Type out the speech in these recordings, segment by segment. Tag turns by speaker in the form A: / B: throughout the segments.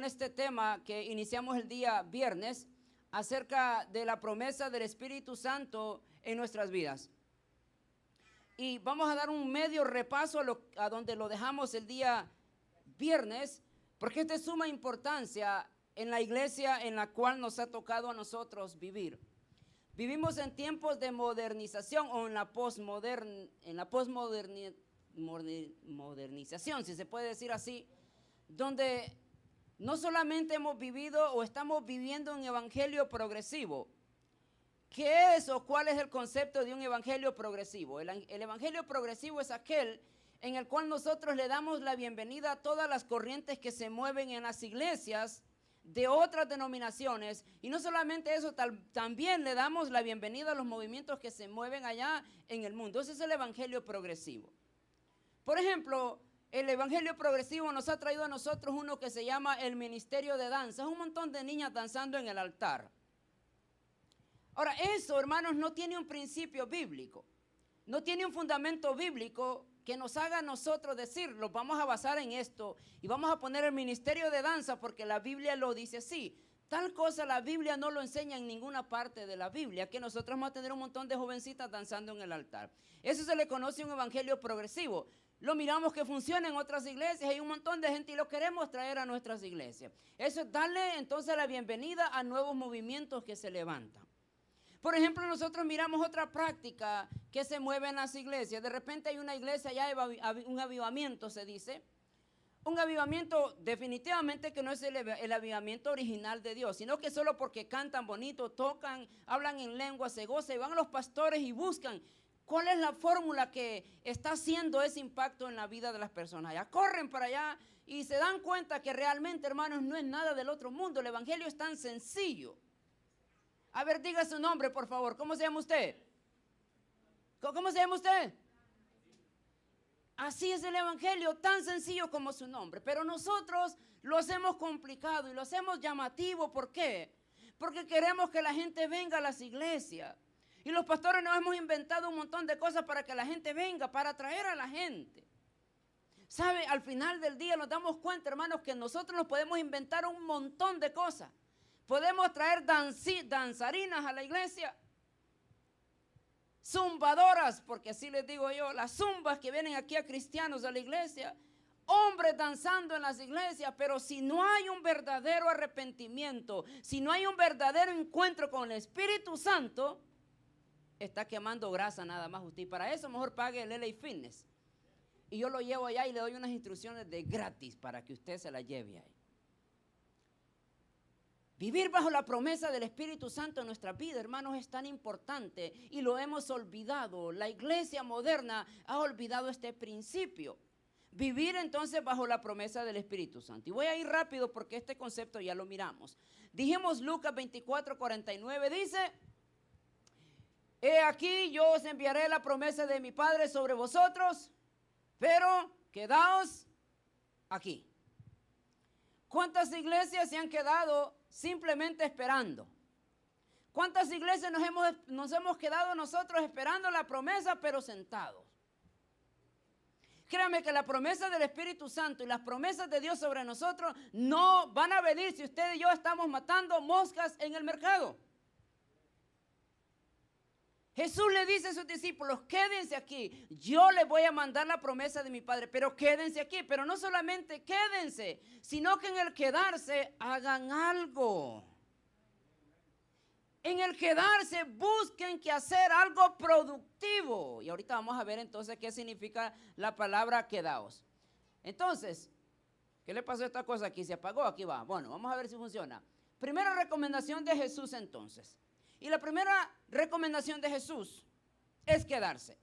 A: con este tema que iniciamos el día viernes acerca de la promesa del Espíritu Santo en nuestras vidas. Y vamos a dar un medio repaso a donde lo dejamos el día viernes, porque es de suma importancia en la iglesia en la cual nos ha tocado a nosotros vivir. Vivimos en tiempos de modernización o en la modernización, si se puede decir así, donde no solamente hemos vivido o estamos viviendo un evangelio progresivo. ¿Qué es o cuál es el concepto de un evangelio progresivo? El evangelio progresivo es aquel en el cual nosotros le damos la bienvenida a todas las corrientes que se mueven en las iglesias de otras denominaciones, y no solamente eso, también le damos la bienvenida a los movimientos que se mueven allá en el mundo. Ese es el evangelio progresivo. Por ejemplo, el evangelio progresivo nos ha traído a nosotros uno que se llama el ministerio de danza. Es un montón de niñas danzando en el altar. Ahora, eso, hermanos, no tiene un principio bíblico, no tiene un fundamento bíblico que nos haga a nosotros decir, los vamos a basar en esto y vamos a poner el ministerio de danza porque la Biblia lo dice así. Tal cosa la Biblia no lo enseña en ninguna parte de la Biblia, que nosotros vamos a tener un montón de jovencitas danzando en el altar. Eso se le conoce un evangelio progresivo. Lo miramos que funciona en otras iglesias, hay un montón de gente y lo queremos traer a nuestras iglesias. Eso es darle entonces la bienvenida a nuevos movimientos que se levantan. Por ejemplo, nosotros miramos otra práctica que se mueve en las iglesias. De repente hay una iglesia, ya un avivamiento se dice. Un avivamiento definitivamente que no es el avivamiento original de Dios, sino que solo porque cantan bonito, tocan, hablan en lengua, se gozan y van los pastores y buscan cuál es la fórmula que está haciendo ese impacto en la vida de las personas. Ya corren para allá y se dan cuenta que realmente, hermanos, no es nada del otro mundo. El evangelio es tan sencillo. A ver, diga su nombre, por favor. ¿Cómo se llama usted? ¿Cómo se llama usted? Así es el evangelio, tan sencillo como su nombre. Pero nosotros lo hacemos complicado y lo hacemos llamativo. ¿Por qué? Porque queremos que la gente venga a las iglesias. Y los pastores nos hemos inventado un montón de cosas para que la gente venga, para atraer a la gente. ¿Sabe? Al final del día nos damos cuenta, hermanos, que nosotros nos podemos inventar un montón de cosas. Podemos traer danzarinas a la iglesia, zumbadoras, porque así les digo yo, las zumbas que vienen aquí a cristianos a la iglesia, hombres danzando en las iglesias, pero si no hay un verdadero arrepentimiento, si no hay un verdadero encuentro con el Espíritu Santo, está quemando grasa nada más usted. Y para eso mejor pague el LA Fitness. Y yo lo llevo allá y le doy unas instrucciones de gratis para que usted se las lleve ahí. Vivir bajo la promesa del Espíritu Santo en nuestra vida, hermanos, es tan importante y lo hemos olvidado. La iglesia moderna ha olvidado este principio. Vivir entonces bajo la promesa del Espíritu Santo. Y voy a ir rápido porque este concepto ya lo miramos. Dijimos Lucas 24:49, dice: he aquí yo os enviaré la promesa de mi Padre sobre vosotros, pero quedaos aquí. ¿Cuántas iglesias se han quedado simplemente esperando? ¿Cuántas iglesias nos hemos quedado nosotros esperando la promesa pero sentados? Créanme que la promesa del Espíritu Santo y las promesas de Dios sobre nosotros no van a venir si usted y yo estamos matando moscas en el mercado. Jesús le dice a sus discípulos: quédense aquí, yo les voy a mandar la promesa de mi Padre, pero quédense aquí. Pero no solamente quédense, sino que en el quedarse hagan algo. En el quedarse busquen que hacer algo productivo. Y ahorita vamos a ver entonces qué significa la palabra quedaos. Entonces, ¿qué le pasó a esta cosa aquí? ¿Se apagó? Aquí va. Bueno, vamos a ver si funciona. Primera recomendación de Jesús entonces. Y la primera recomendación de Jesús es quedarse.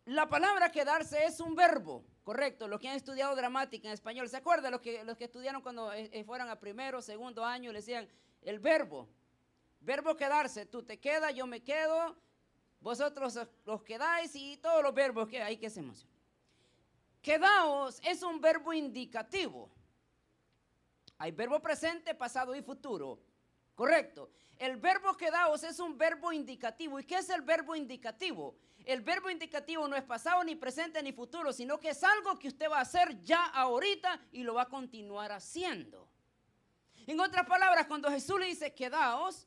A: La palabra quedarse es un verbo, correcto. Los que han estudiado gramática en español, ¿se acuerdan? Los que estudiaron cuando fueran a primero, segundo año, le decían el verbo quedarse. Tú te quedas, yo me quedo, vosotros os quedáis y todos los verbos que hay que se mencionan. Quedaos es un verbo indicativo. Hay verbo presente, pasado y futuro. Correcto. El verbo quedaos es un verbo indicativo. ¿Y qué es el verbo indicativo? El verbo indicativo no es pasado, ni presente, ni futuro, sino que es algo que usted va a hacer ya ahorita y lo va a continuar haciendo. En otras palabras, cuando Jesús le dice, quedaos,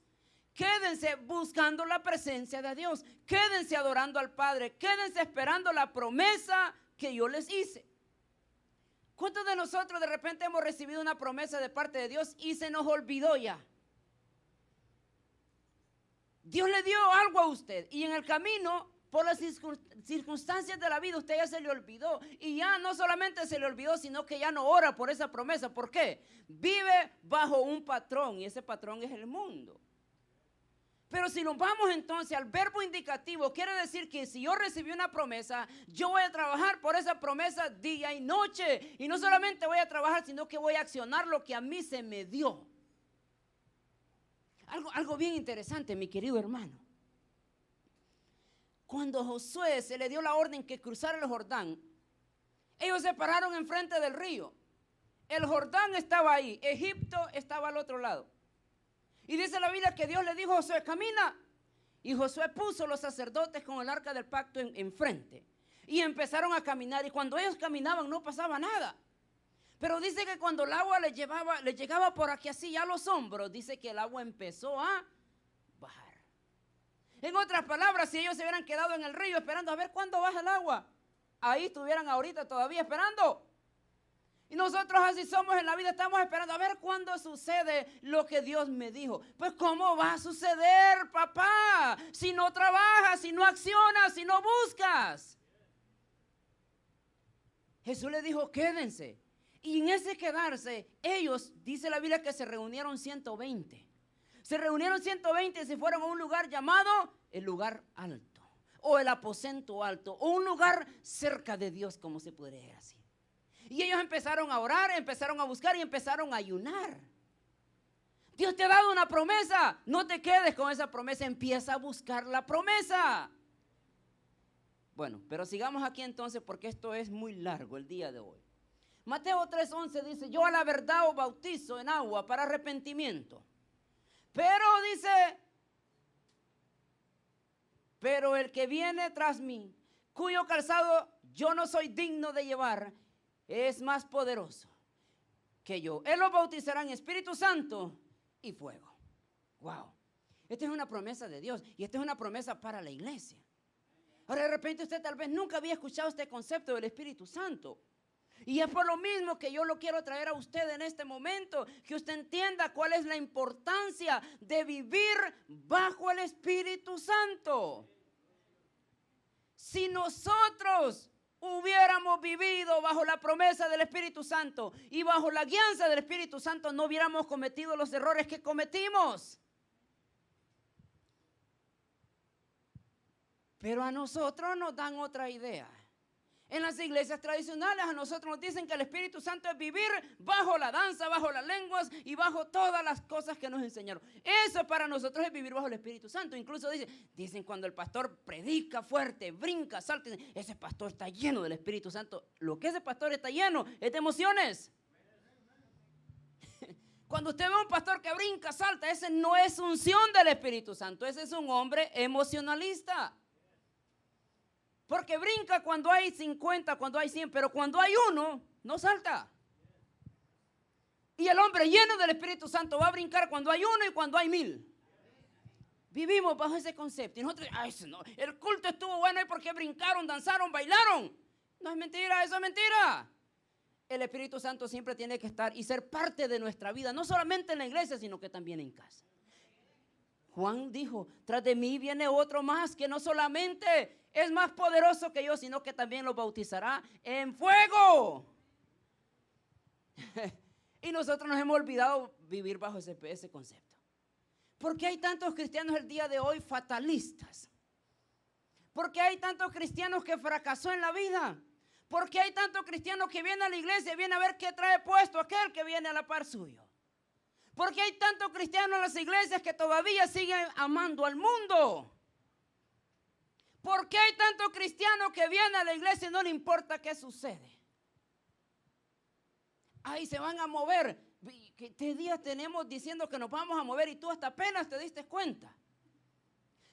A: quédense buscando la presencia de Dios. Quédense adorando al Padre. Quédense esperando la promesa que yo les hice. ¿Cuántos de nosotros de repente hemos recibido una promesa de parte de Dios y se nos olvidó ya? Dios le dio algo a usted y en el camino, por las circunstancias de la vida, usted ya se le olvidó. Y ya no solamente se le olvidó, sino que ya no ora por esa promesa. ¿Por qué? Vive bajo un patrón y ese patrón es el mundo. Pero si nos vamos entonces al verbo indicativo, quiere decir que si yo recibí una promesa, yo voy a trabajar por esa promesa día y noche. Y no solamente voy a trabajar, sino que voy a accionar lo que a mí se me dio. Algo bien interesante, mi querido hermano. Cuando a Josué se le dio la orden que cruzara el Jordán, ellos se pararon enfrente del río. El Jordán estaba ahí, Egipto estaba al otro lado. Y dice la Biblia que Dios le dijo a Josué, camina. Y Josué puso los sacerdotes con el arca del pacto enfrente. Y empezaron a caminar. Y cuando ellos caminaban no pasaba nada. Pero dice que cuando el agua les llegaba por aquí así a los hombros, dice que el agua empezó a bajar. En otras palabras, si ellos se hubieran quedado en el río esperando a ver cuándo baja el agua, ahí estuvieran ahorita todavía esperando. Y nosotros así somos en la vida, estamos esperando a ver cuándo sucede lo que Dios me dijo. Pues ¿cómo va a suceder, papá? Si no trabajas, si no accionas, si no buscas. Jesús le dijo, quédense. Y en ese quedarse, ellos, dice la Biblia que se reunieron 120. Se reunieron 120 y se fueron a un lugar llamado el lugar alto, o el aposento alto, o un lugar cerca de Dios, como se podría decir. Y ellos empezaron a orar, empezaron a buscar y empezaron a ayunar. Dios te ha dado una promesa, no te quedes con esa promesa, empieza a buscar la promesa. Bueno, pero sigamos aquí entonces porque esto es muy largo el día de hoy. Mateo 3:11 dice, yo a la verdad os bautizo en agua para arrepentimiento. Pero dice, pero el que viene tras mí, cuyo calzado yo no soy digno de llevar, es más poderoso que yo. Él los bautizará en Espíritu Santo y fuego. Wow. Esta es una promesa de Dios y esta es una promesa para la iglesia. Ahora de repente usted tal vez nunca había escuchado este concepto del Espíritu Santo. Y es por lo mismo que yo lo quiero traer a usted en este momento, que usted entienda cuál es la importancia de vivir bajo el Espíritu Santo. Si nosotros hubiéramos vivido bajo la promesa del Espíritu Santo y bajo la guianza del Espíritu Santo, no hubiéramos cometido los errores que cometimos. Pero a nosotros nos dan otra idea. En las iglesias tradicionales a nosotros nos dicen que el Espíritu Santo es vivir bajo la danza, bajo las lenguas y bajo todas las cosas que nos enseñaron. Eso para nosotros es vivir bajo el Espíritu Santo. Incluso dicen cuando el pastor predica fuerte, brinca, salta, ese pastor está lleno del Espíritu Santo. Lo que ese pastor está lleno es de emociones. Cuando usted ve a un pastor que brinca, salta, ese no es unción del Espíritu Santo, ese es un hombre emocionalista. Porque brinca cuando hay 50, cuando hay 100, pero cuando hay uno, no salta. Y el hombre lleno del Espíritu Santo va a brincar cuando hay uno y cuando hay 1000. Vivimos bajo ese concepto. Y nosotros, no, el culto estuvo bueno y porque brincaron, danzaron, bailaron. No es mentira, eso es mentira. El Espíritu Santo siempre tiene que estar y ser parte de nuestra vida, no solamente en la iglesia, sino que también en casa. Juan dijo, tras de mí viene otro más que no solamente es más poderoso que yo, sino que también los bautizará en fuego. Y nosotros nos hemos olvidado vivir bajo ese concepto. ¿Por qué hay tantos cristianos el día de hoy fatalistas? ¿Por qué hay tantos cristianos que fracasó en la vida? ¿Por qué hay tantos cristianos que vienen a la iglesia y vienen a ver qué trae puesto aquel que viene a la par suyo? ¿Por qué hay tantos cristianos en las iglesias que todavía siguen amando al mundo? ¿Por qué hay tantos cristianos que vienen a la iglesia y no le importa qué sucede? Ahí se van a mover. ¿Qué días tenemos diciendo que nos vamos a mover y tú hasta apenas te diste cuenta?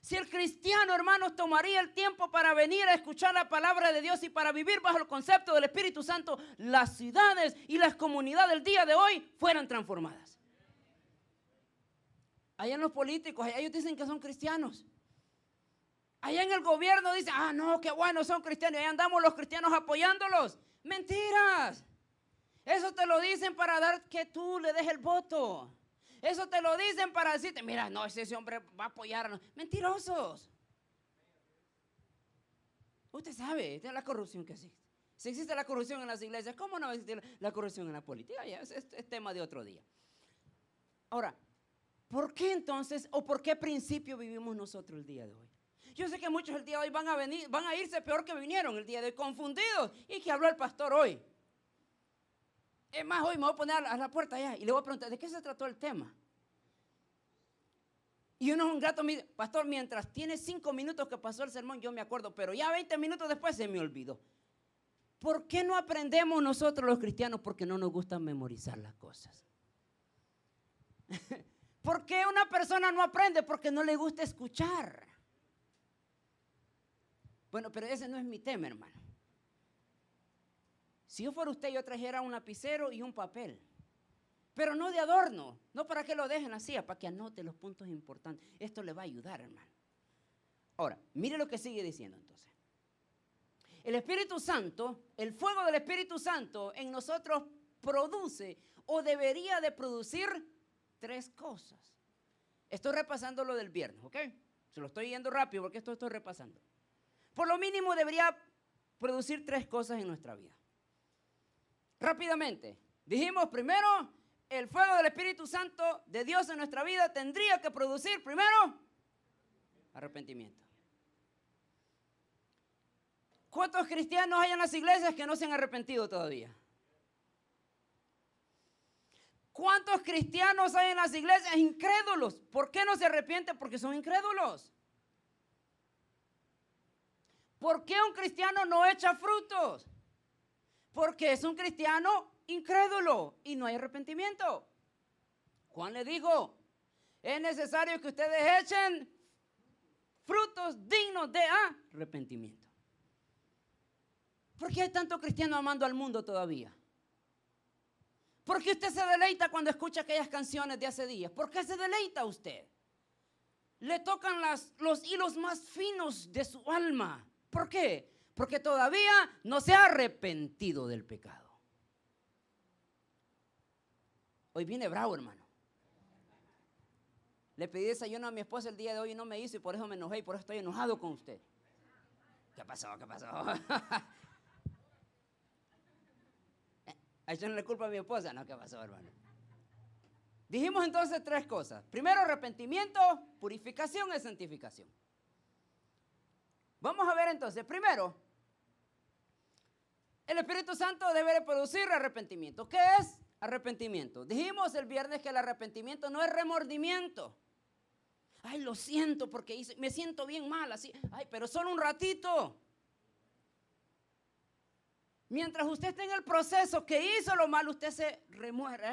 A: Si el cristiano, hermanos, tomaría el tiempo para venir a escuchar la palabra de Dios y para vivir bajo el concepto del Espíritu Santo, las ciudades y las comunidades del día de hoy fueran transformadas. Allá en los políticos, allá ellos dicen que son cristianos. Allá en el gobierno dicen, no, qué bueno, son cristianos. Y ahí andamos los cristianos apoyándolos. Mentiras. Eso te lo dicen para dar que tú le des el voto. Eso te lo dicen para decirte, mira, no, ese hombre va a apoyarnos. Mentirosos. Usted sabe, esta es la corrupción que existe. Si existe la corrupción en las iglesias, ¿cómo no existe la corrupción en la política? Ya, es tema de otro día. Ahora, ¿por qué entonces o por qué principio vivimos nosotros el día de hoy? Yo sé que muchos el día de hoy van a irse peor que vinieron el día de hoy, confundidos. ¿Y qué habló el pastor hoy? Es más, hoy me voy a poner a la puerta allá y le voy a preguntar, ¿de qué se trató el tema? Y uno es un grato, pastor, mientras tiene 5 minutos que pasó el sermón, yo me acuerdo, pero ya 20 minutos después se me olvidó. ¿Por qué no aprendemos nosotros los cristianos? Porque no nos gusta memorizar las cosas. ¿Por qué una persona no aprende? Porque no le gusta escuchar. Bueno, pero ese no es mi tema, hermano. Si yo fuera usted, yo trajera un lapicero y un papel. Pero no de adorno, no para que lo dejen así, para que anote los puntos importantes. Esto le va a ayudar, hermano. Ahora, mire lo que sigue diciendo entonces. El Espíritu Santo, el fuego del Espíritu Santo en nosotros produce o debería de producir 3 cosas. Estoy repasando lo del viernes, ¿ok? Se lo estoy yendo rápido porque esto estoy repasando. Por lo mínimo debería producir 3 cosas en nuestra vida. Rápidamente, dijimos primero, el fuego del Espíritu Santo de Dios en nuestra vida tendría que producir primero arrepentimiento. ¿Cuántos cristianos hay en las iglesias que no se han arrepentido todavía? ¿Cuántos cristianos hay en las iglesias incrédulos? ¿Por qué no se arrepienten? Porque son incrédulos. ¿Por qué un cristiano no echa frutos? Porque es un cristiano incrédulo y no hay arrepentimiento. Juan le dijo, es necesario que ustedes echen frutos dignos de arrepentimiento. ¿Por qué hay tanto cristiano amando al mundo todavía? ¿Por qué usted se deleita cuando escucha aquellas canciones de hace días? ¿Por qué se deleita usted? Le tocan los hilos más finos de su alma. ¿Por qué? Porque todavía no se ha arrepentido del pecado. Hoy viene bravo, hermano. Le pedí desayuno a mi esposa el día de hoy y no me hizo y por eso me enojé y por eso estoy enojado con usted. ¿Qué pasó? ¿Qué pasó? ¿Echándole culpa a mi esposa? No, ¿qué pasó, hermano? Dijimos entonces 3 cosas. Primero, arrepentimiento, purificación y santificación. Vamos a ver entonces. Primero, el Espíritu Santo debe de producir arrepentimiento. ¿Qué es arrepentimiento? Dijimos el viernes que el arrepentimiento no es remordimiento. Ay, lo siento porque me siento bien mal así. Ay, pero solo un ratito. Mientras usted esté en el proceso que hizo lo malo, usted se remuere.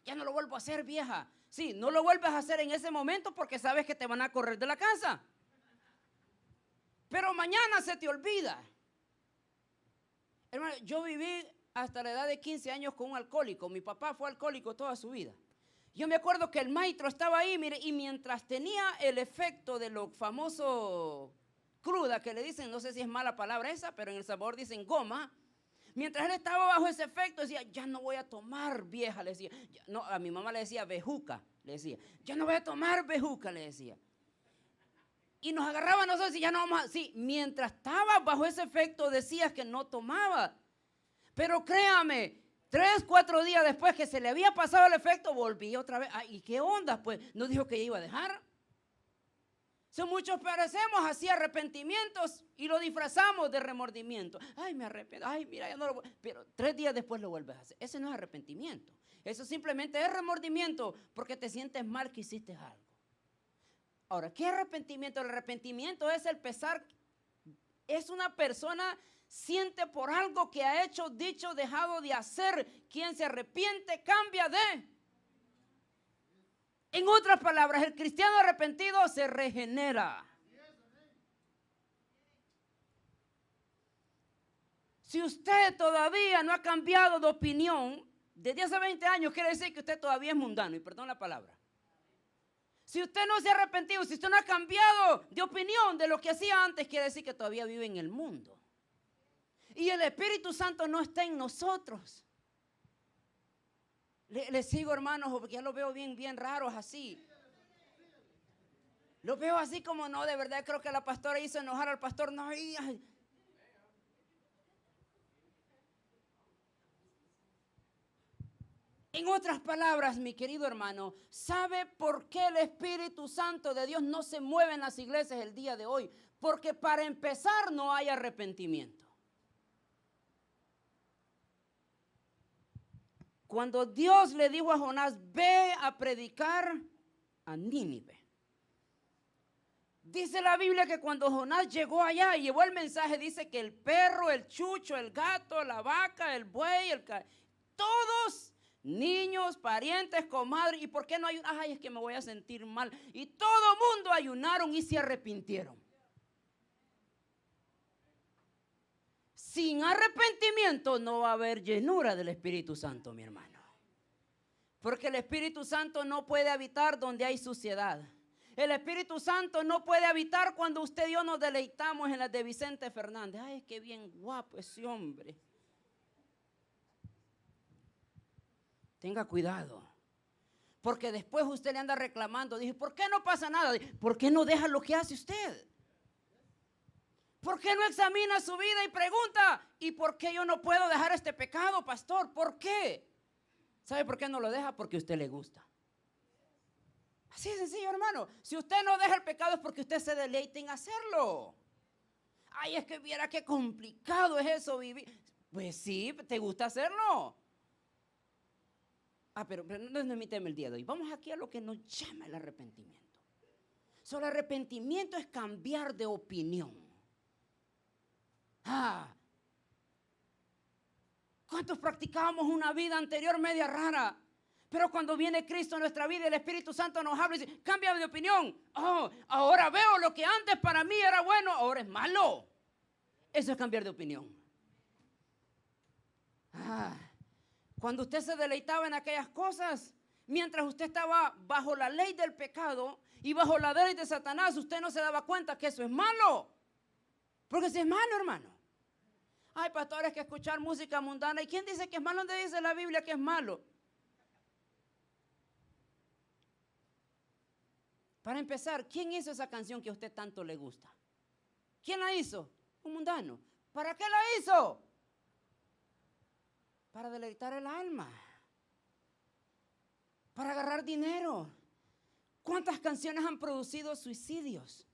A: Ya no lo vuelvo a hacer, vieja. Sí, no lo vuelves a hacer en ese momento porque sabes que te van a correr de la casa. Pero mañana se te olvida. Hermano, yo viví hasta la edad de 15 años con un alcohólico. Mi papá fue alcohólico toda su vida. Yo me acuerdo que el maestro estaba ahí, mire, y mientras tenía el efecto de lo famoso cruda, que le dicen, no sé si es mala palabra esa, pero en El Salvador dicen goma. Mientras él estaba bajo ese efecto, decía, ya no voy a tomar, vieja, le decía. No, a mi mamá le decía bejuca, le decía. Ya no voy a tomar bejuca, le decía. Y nos agarraba a nosotros y ya no vamos a... Sí, mientras estaba bajo ese efecto decías que no tomaba. Pero créame, 3, 4 días después que se le había pasado el efecto, volví otra vez. ¿Y qué onda? Pues no dijo que iba a dejar. Muchos parecemos así arrepentimientos y lo disfrazamos de remordimiento. Ay, me arrepiento. Ay, mira, ya no lo... Pero 3 días después lo vuelves a hacer. Ese no es arrepentimiento. Eso simplemente es remordimiento porque te sientes mal que hiciste algo. Ahora, ¿qué arrepentimiento? El arrepentimiento es el pesar. Es una persona siente por algo que ha hecho, dicho, dejado de hacer. Quien se arrepiente cambia de... En otras palabras, el cristiano arrepentido se regenera. Si usted todavía no ha cambiado de opinión, desde hace 20 años quiere decir que usted todavía es mundano, y perdón la palabra. Si usted no se ha arrepentido, si usted no ha cambiado de opinión de lo que hacía antes, quiere decir que todavía vive en el mundo. Y el Espíritu Santo no está en nosotros. Le sigo, hermanos, porque ya lo veo bien raros así. Lo veo así como no, de verdad creo que la pastora hizo enojar al pastor. No, ay. En otras palabras, mi querido hermano, ¿sabe por qué el Espíritu Santo de Dios no se mueve en las iglesias el día de hoy? Porque para empezar no hay arrepentimiento. Cuando Dios le dijo a Jonás, ve a predicar a Nínive. Dice la Biblia que cuando Jonás llegó allá y llevó el mensaje, dice que el perro, el chucho, el gato, la vaca, el buey, todos, niños, parientes, comadres, ¿y por qué no ayunaron? Ay, es que me voy a sentir mal. Y todo mundo ayunaron y se arrepintieron. Sin arrepentimiento no va a haber llenura del Espíritu Santo, mi hermano. Porque el Espíritu Santo no puede habitar donde hay suciedad. El Espíritu Santo no puede habitar cuando usted y yo nos deleitamos en las de Vicente Fernández. Ay, qué bien guapo ese hombre. Tenga cuidado. Porque después usted le anda reclamando. Dice, ¿por qué no pasa nada? ¿Por qué no deja lo que hace usted? ¿Por qué no examina su vida y pregunta? ¿Y por qué yo no puedo dejar este pecado, pastor? ¿Por qué? ¿Sabe por qué no lo deja? Porque a usted le gusta. Así de sencillo, hermano. Si usted no deja el pecado es porque usted se deleita en hacerlo. Ay, es que viera qué complicado es eso vivir. Pues sí, ¿te gusta hacerlo? Pero no es mi tema el día de hoy. Vamos aquí a lo que nos llama el arrepentimiento. El arrepentimiento es cambiar de opinión. ¿Cuántos practicábamos una vida anterior media rara? Pero cuando viene Cristo en nuestra vida, el Espíritu Santo nos habla y dice, cambia de opinión. Ahora veo lo que antes para mí era bueno, ahora es malo. Eso es cambiar de opinión. Cuando usted se deleitaba en aquellas cosas, mientras usted estaba bajo la ley del pecado y bajo la ley de Satanás, usted no se daba cuenta que eso es malo. Porque si es malo, hermano. Ay, pastores, que escuchar música mundana. ¿Y quién dice que es malo? ¿Dónde dice la Biblia que es malo? Para empezar, ¿quién hizo esa canción que a usted tanto le gusta? ¿Quién la hizo? Un mundano. ¿Para qué la hizo? Para deleitar el alma. Para agarrar dinero. ¿Cuántas canciones han producido suicidios?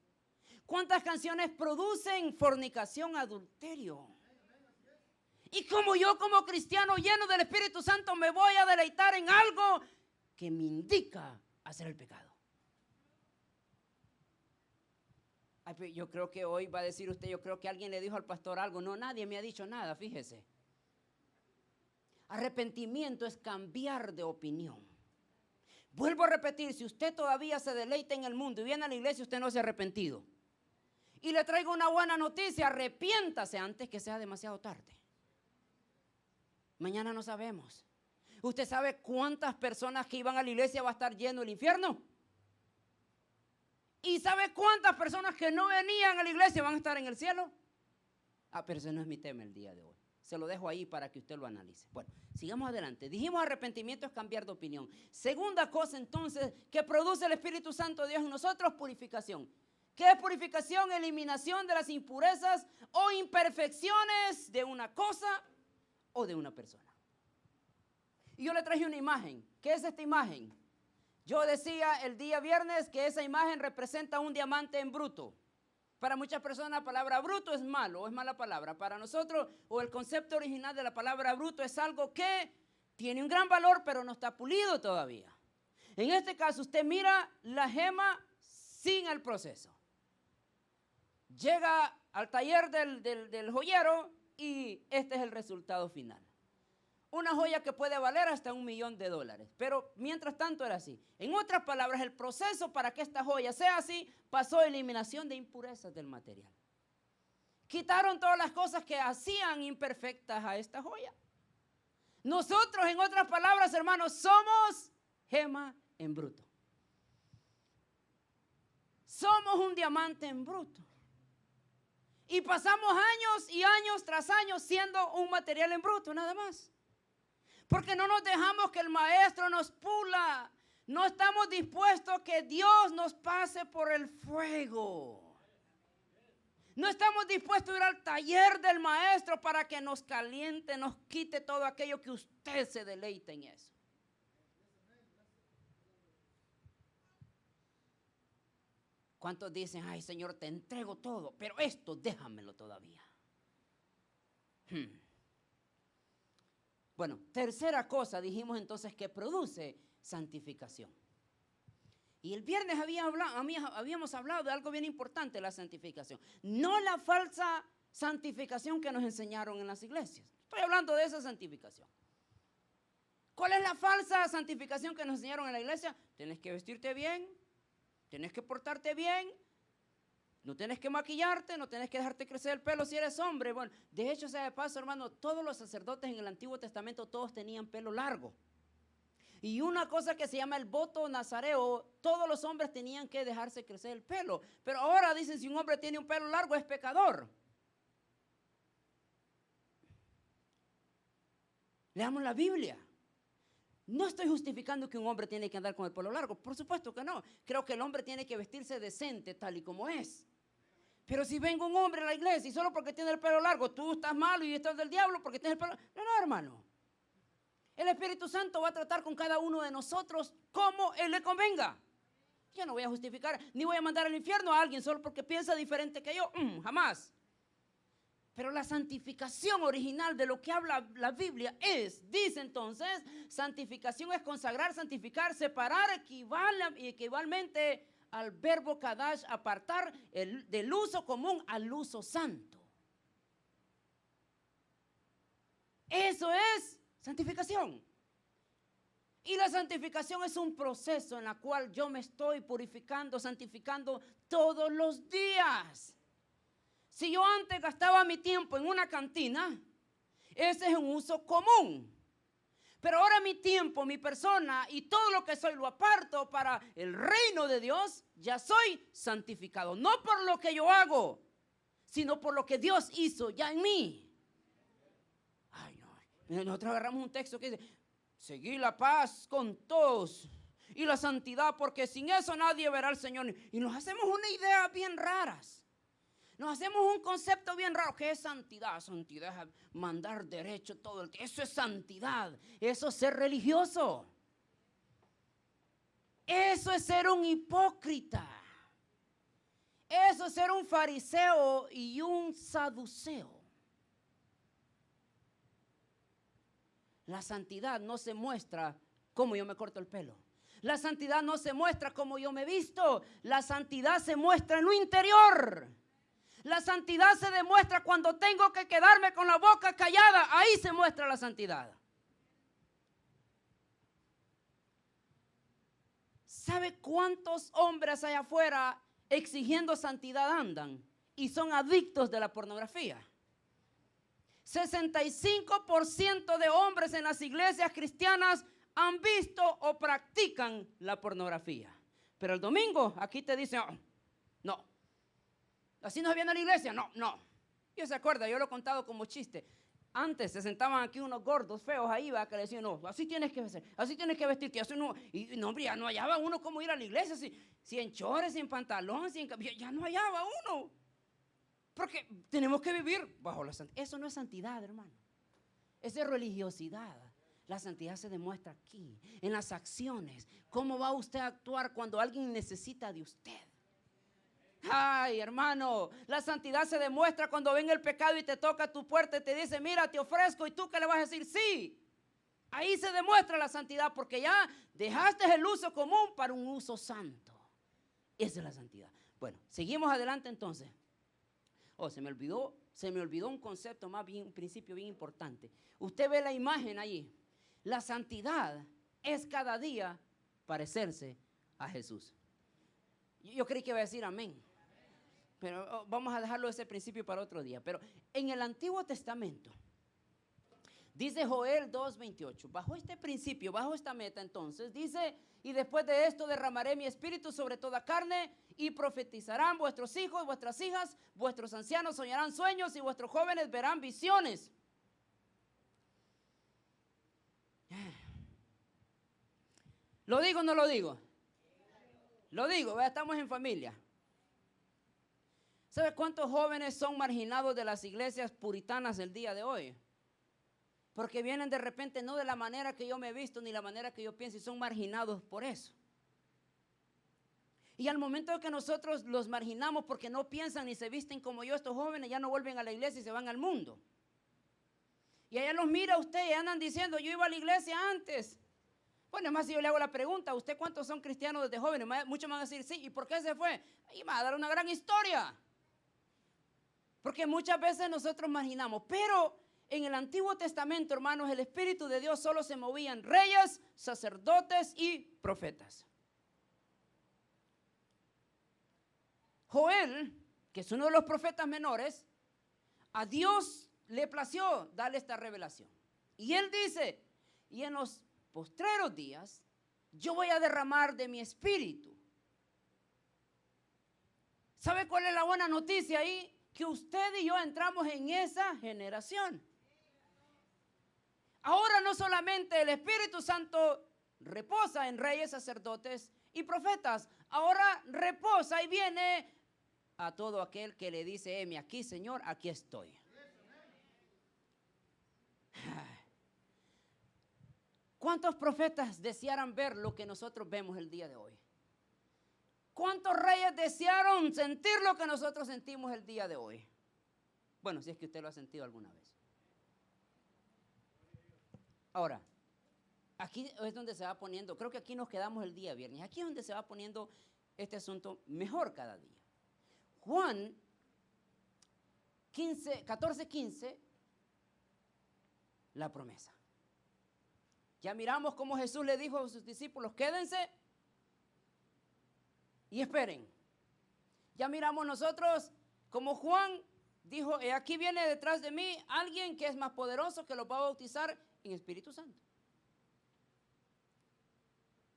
A: ¿Cuántas canciones producen fornicación, adulterio? Y como yo como cristiano lleno del Espíritu Santo me voy a deleitar en algo que me indica hacer el pecado. Yo creo que hoy va a decir usted, yo creo que alguien le dijo al pastor algo. No, nadie me ha dicho nada, fíjese. Arrepentimiento es cambiar de opinión. Vuelvo a repetir, si usted todavía se deleita en el mundo y viene a la iglesia, usted no se ha arrepentido. Y le traigo una buena noticia, arrepiéntase antes que sea demasiado tarde. Mañana no sabemos. ¿Usted sabe cuántas personas que iban a la iglesia va a estar lleno el infierno? ¿Y sabe cuántas personas que no venían a la iglesia van a estar en el cielo? Pero ese no es mi tema el día de hoy. Se lo dejo ahí para que usted lo analice. Bueno, sigamos adelante. Dijimos arrepentimiento es cambiar de opinión. Segunda cosa entonces que produce el Espíritu Santo de Dios en nosotros, purificación. ¿Qué es purificación? Eliminación de las impurezas o imperfecciones de una cosa o de una persona. Y yo le traje una imagen. ¿Qué es esta imagen? Yo decía el día viernes que esa imagen representa un diamante en bruto. Para muchas personas la palabra bruto es malo o es mala palabra. Para nosotros, o el concepto original de la palabra bruto es algo que tiene un gran valor pero no está pulido todavía. En este caso usted mira la gema sin el proceso. Llega al taller del joyero y este es el resultado final. Una joya que puede valer hasta $1.000.000. Pero mientras tanto era así. En otras palabras, el proceso para que esta joya sea así pasó a eliminación de impurezas del material. Quitaron todas las cosas que hacían imperfectas a esta joya. Nosotros, en otras palabras, hermanos, somos gema en bruto. somos un diamante en bruto. Y pasamos años y años tras años siendo un material en bruto, nada más. Porque no nos dejamos que el maestro nos pula. No estamos dispuestos a que Dios nos pase por el fuego. No estamos dispuestos a ir al taller del maestro para que nos caliente, nos quite todo aquello que usted se deleite en eso. ¿Cuántos dicen, ay Señor, te entrego todo, pero esto déjamelo todavía? Bueno, tercera cosa, dijimos que produce santificación. Y el viernes habíamos hablado de algo bien importante, la santificación. No la falsa santificación que nos enseñaron en las iglesias. Estoy hablando de esa santificación. ¿Cuál es la falsa santificación que nos enseñaron en la iglesia? Tienes que vestirte bien, tienes que portarte bien, no tienes que maquillarte, no tienes que dejarte crecer el pelo si eres hombre. Bueno, de hecho, sea de paso, hermano, todos los sacerdotes en el Antiguo Testamento, todos tenían pelo largo. Y una cosa que se llama el voto nazareo, todos los hombres tenían que dejarse crecer el pelo. Pero ahora dicen, si un hombre tiene un pelo largo es pecador. Leamos la Biblia. No estoy justificando que un hombre tiene que andar con el pelo largo. Por supuesto que no. Creo que el hombre tiene que vestirse decente tal y como es. Pero si venga un hombre a la iglesia y solo porque tiene el pelo largo, tú estás malo y estás del diablo porque tienes el pelo largo. No, hermano. El Espíritu Santo va a tratar con cada uno de nosotros como Él le convenga. Yo no voy a justificar, ni voy a mandar al infierno a alguien solo porque piensa diferente que yo. Jamás. Pero la santificación original de lo que habla la Biblia dice entonces, santificación es consagrar, santificar, separar, equivalmente al verbo kadash, apartar del uso común al uso santo. Eso es santificación. Y la santificación es un proceso en el cual yo me estoy purificando, santificando todos los días. Si yo antes gastaba mi tiempo en una cantina, ese es un uso común. Pero ahora mi tiempo, mi persona y todo lo que soy lo aparto para el reino de Dios, ya soy santificado. No por lo que yo hago, sino por lo que Dios hizo ya en mí. Ay, no. Nosotros agarramos un texto que dice, seguid la paz con todos y la santidad, porque sin eso nadie verá al Señor. Y nos hacemos una idea bien raras. Nos hacemos un concepto bien raro. ¿Qué es santidad? Santidad es mandar derecho todo el tiempo. Eso es santidad. Eso es ser religioso. Eso es ser un hipócrita. Eso es ser un fariseo y un saduceo. La santidad no se muestra como yo me corto el pelo. La santidad no se muestra como yo me visto. La santidad se muestra en lo interior. La santidad se demuestra cuando tengo que quedarme con la boca callada. Ahí se muestra la santidad. ¿Sabe cuántos hombres allá afuera exigiendo santidad andan? Y son adictos de la pornografía. 65% de hombres en las iglesias cristianas han visto o practican la pornografía. Pero el domingo aquí te dicen, no. ¿Así nos viene a la iglesia? No. Yo se acuerda, yo lo he contado como chiste. Antes se sentaban aquí unos gordos feos ahí, va, que le decían, no, así tienes que ser, así tienes que vestirte. Así no, y no, hombre, ya no hallaba uno cómo ir a la iglesia, si en chores, si en pantalón, ya no hallaba uno. Porque tenemos que vivir bajo la santidad. Eso no es santidad, hermano. Eso es religiosidad. La santidad se demuestra aquí, en las acciones. ¿Cómo va usted a actuar cuando alguien necesita de usted? Ay, hermano, la santidad se demuestra cuando venga el pecado y te toca a tu puerta y te dice, mira, te ofrezco, y tú qué le vas a decir, sí. Ahí se demuestra la santidad porque ya dejaste el uso común para un uso santo. Esa es la santidad. Bueno, seguimos adelante entonces. Se me olvidó un concepto más bien, un principio bien importante. Usted ve la imagen allí. La santidad es cada día parecerse a Jesús. Yo creí que iba a decir amén. Pero vamos a dejarlo ese principio para otro día. Pero en el Antiguo Testamento, Dice Joel 2:28, bajo este principio, bajo esta meta entonces, dice, y después de esto derramaré mi espíritu sobre toda carne y profetizarán vuestros hijos, vuestras hijas, vuestros ancianos soñarán sueños y vuestros jóvenes verán visiones. ¿Lo digo o no lo digo? Lo digo, estamos en familia. ¿Sabe cuántos jóvenes son marginados de las iglesias puritanas el día de hoy? Porque vienen de repente no de la manera que yo me he visto ni la manera que yo pienso y son marginados por eso. Y al momento de que nosotros los marginamos porque no piensan ni se visten como yo, estos jóvenes ya no vuelven a la iglesia y se van al mundo. Y allá los mira usted y andan diciendo, yo iba a la iglesia antes. Bueno, es más, si yo le hago la pregunta, ¿usted cuántos son cristianos desde jóvenes? Muchos me van a decir, sí, ¿y por qué se fue? Y me va a dar una gran historia. Porque muchas veces nosotros marginamos, pero en el Antiguo Testamento, hermanos, el Espíritu de Dios solo se movía en reyes, sacerdotes y profetas. Joel, que es uno de los profetas menores, a Dios le plació darle esta revelación. Y él dice, y en los postreros días, yo voy a derramar de mi espíritu. ¿Sabe cuál es la buena noticia ahí? Que usted y yo entramos en esa generación. Ahora no solamente el Espíritu Santo reposa en reyes, sacerdotes y profetas, ahora reposa y viene a todo aquel que le dice, heme aquí, Señor, aquí estoy. ¿Cuántos profetas desearan ver lo que nosotros vemos el día de hoy? ¿Cuántos reyes desearon sentir lo que nosotros sentimos el día de hoy? Bueno, si es que usted lo ha sentido alguna vez. Ahora, aquí es donde se va poniendo, creo que aquí nos quedamos el día viernes, aquí es donde se va poniendo este asunto mejor cada día. Juan 14:15, la promesa. Ya miramos cómo Jesús le dijo a sus discípulos, quédense y esperen. Ya miramos nosotros como Juan dijo, aquí viene detrás de mí alguien que es más poderoso, que lo va a bautizar en Espíritu Santo.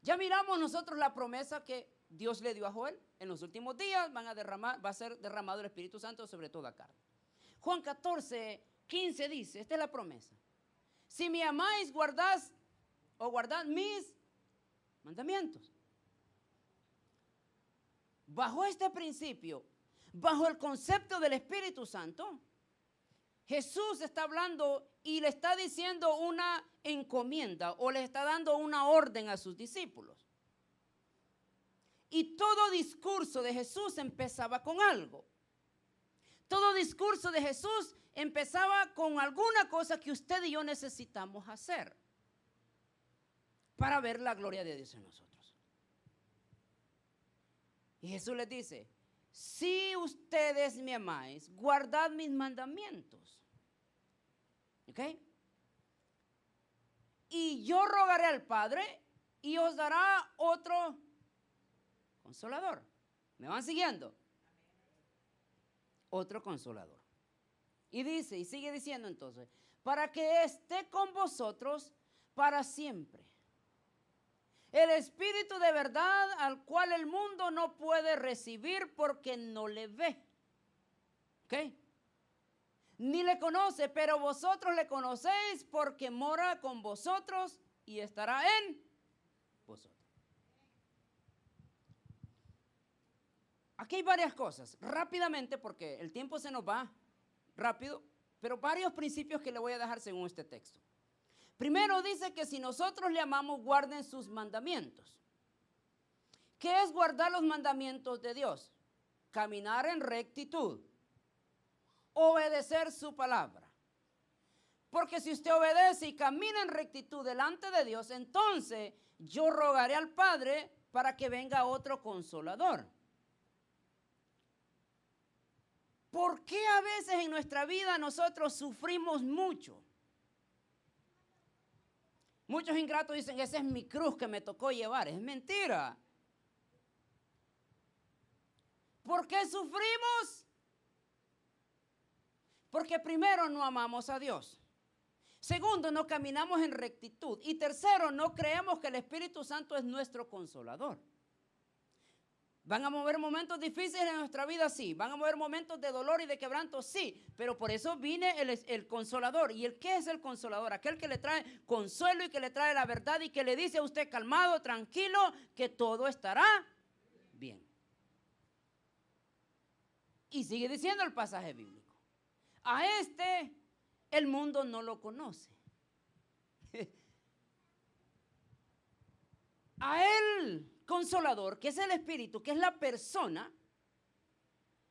A: Ya miramos nosotros la promesa que Dios le dio a Joel. En los últimos días va a ser derramado el Espíritu Santo sobre toda carne. Juan 14:15 dice, esta es la promesa. Si me amáis, guardad mis mandamientos. Bajo este principio, bajo el concepto del Espíritu Santo, Jesús está hablando y le está diciendo una encomienda o le está dando una orden a sus discípulos. Y todo discurso de Jesús empezaba con algo. Todo discurso de Jesús empezaba con alguna cosa que usted y yo necesitamos hacer para ver la gloria de Dios en nosotros. Y Jesús les dice, si ustedes me amáis, guardad mis mandamientos. ¿Ok? Y yo rogaré al Padre y os dará otro consolador. ¿Me van siguiendo? Otro consolador. Y dice, y sigue diciendo entonces, para que esté con vosotros para siempre. El Espíritu de verdad al cual el mundo no puede recibir porque no le ve. ¿Ok? Ni le conoce, pero vosotros le conocéis porque mora con vosotros y estará en vosotros. Aquí hay varias cosas, rápidamente porque el tiempo se nos va rápido, pero varios principios que le voy a dejar según este texto. Primero dice que si nosotros le amamos, guarden sus mandamientos. ¿Qué es guardar los mandamientos de Dios? Caminar en rectitud. Obedecer su palabra. Porque si usted obedece y camina en rectitud delante de Dios, entonces yo rogaré al Padre para que venga otro consolador. ¿Por qué a veces en nuestra vida nosotros sufrimos mucho? Muchos ingratos dicen, esa es mi cruz que me tocó llevar. Es mentira. ¿Por qué sufrimos? Porque primero no amamos a Dios. Segundo, no caminamos en rectitud. Y tercero, no creemos que el Espíritu Santo es nuestro consolador. ¿Van a mover momentos difíciles en nuestra vida? Sí. ¿Van a mover momentos de dolor y de quebranto? Sí. Pero por eso viene el consolador. ¿Y el qué es el consolador? Aquel que le trae consuelo y que le trae la verdad y que le dice a usted calmado, tranquilo, que todo estará bien. Y sigue diciendo el pasaje bíblico. A este el mundo no lo conoce. A él consolador, que es el Espíritu, que es la persona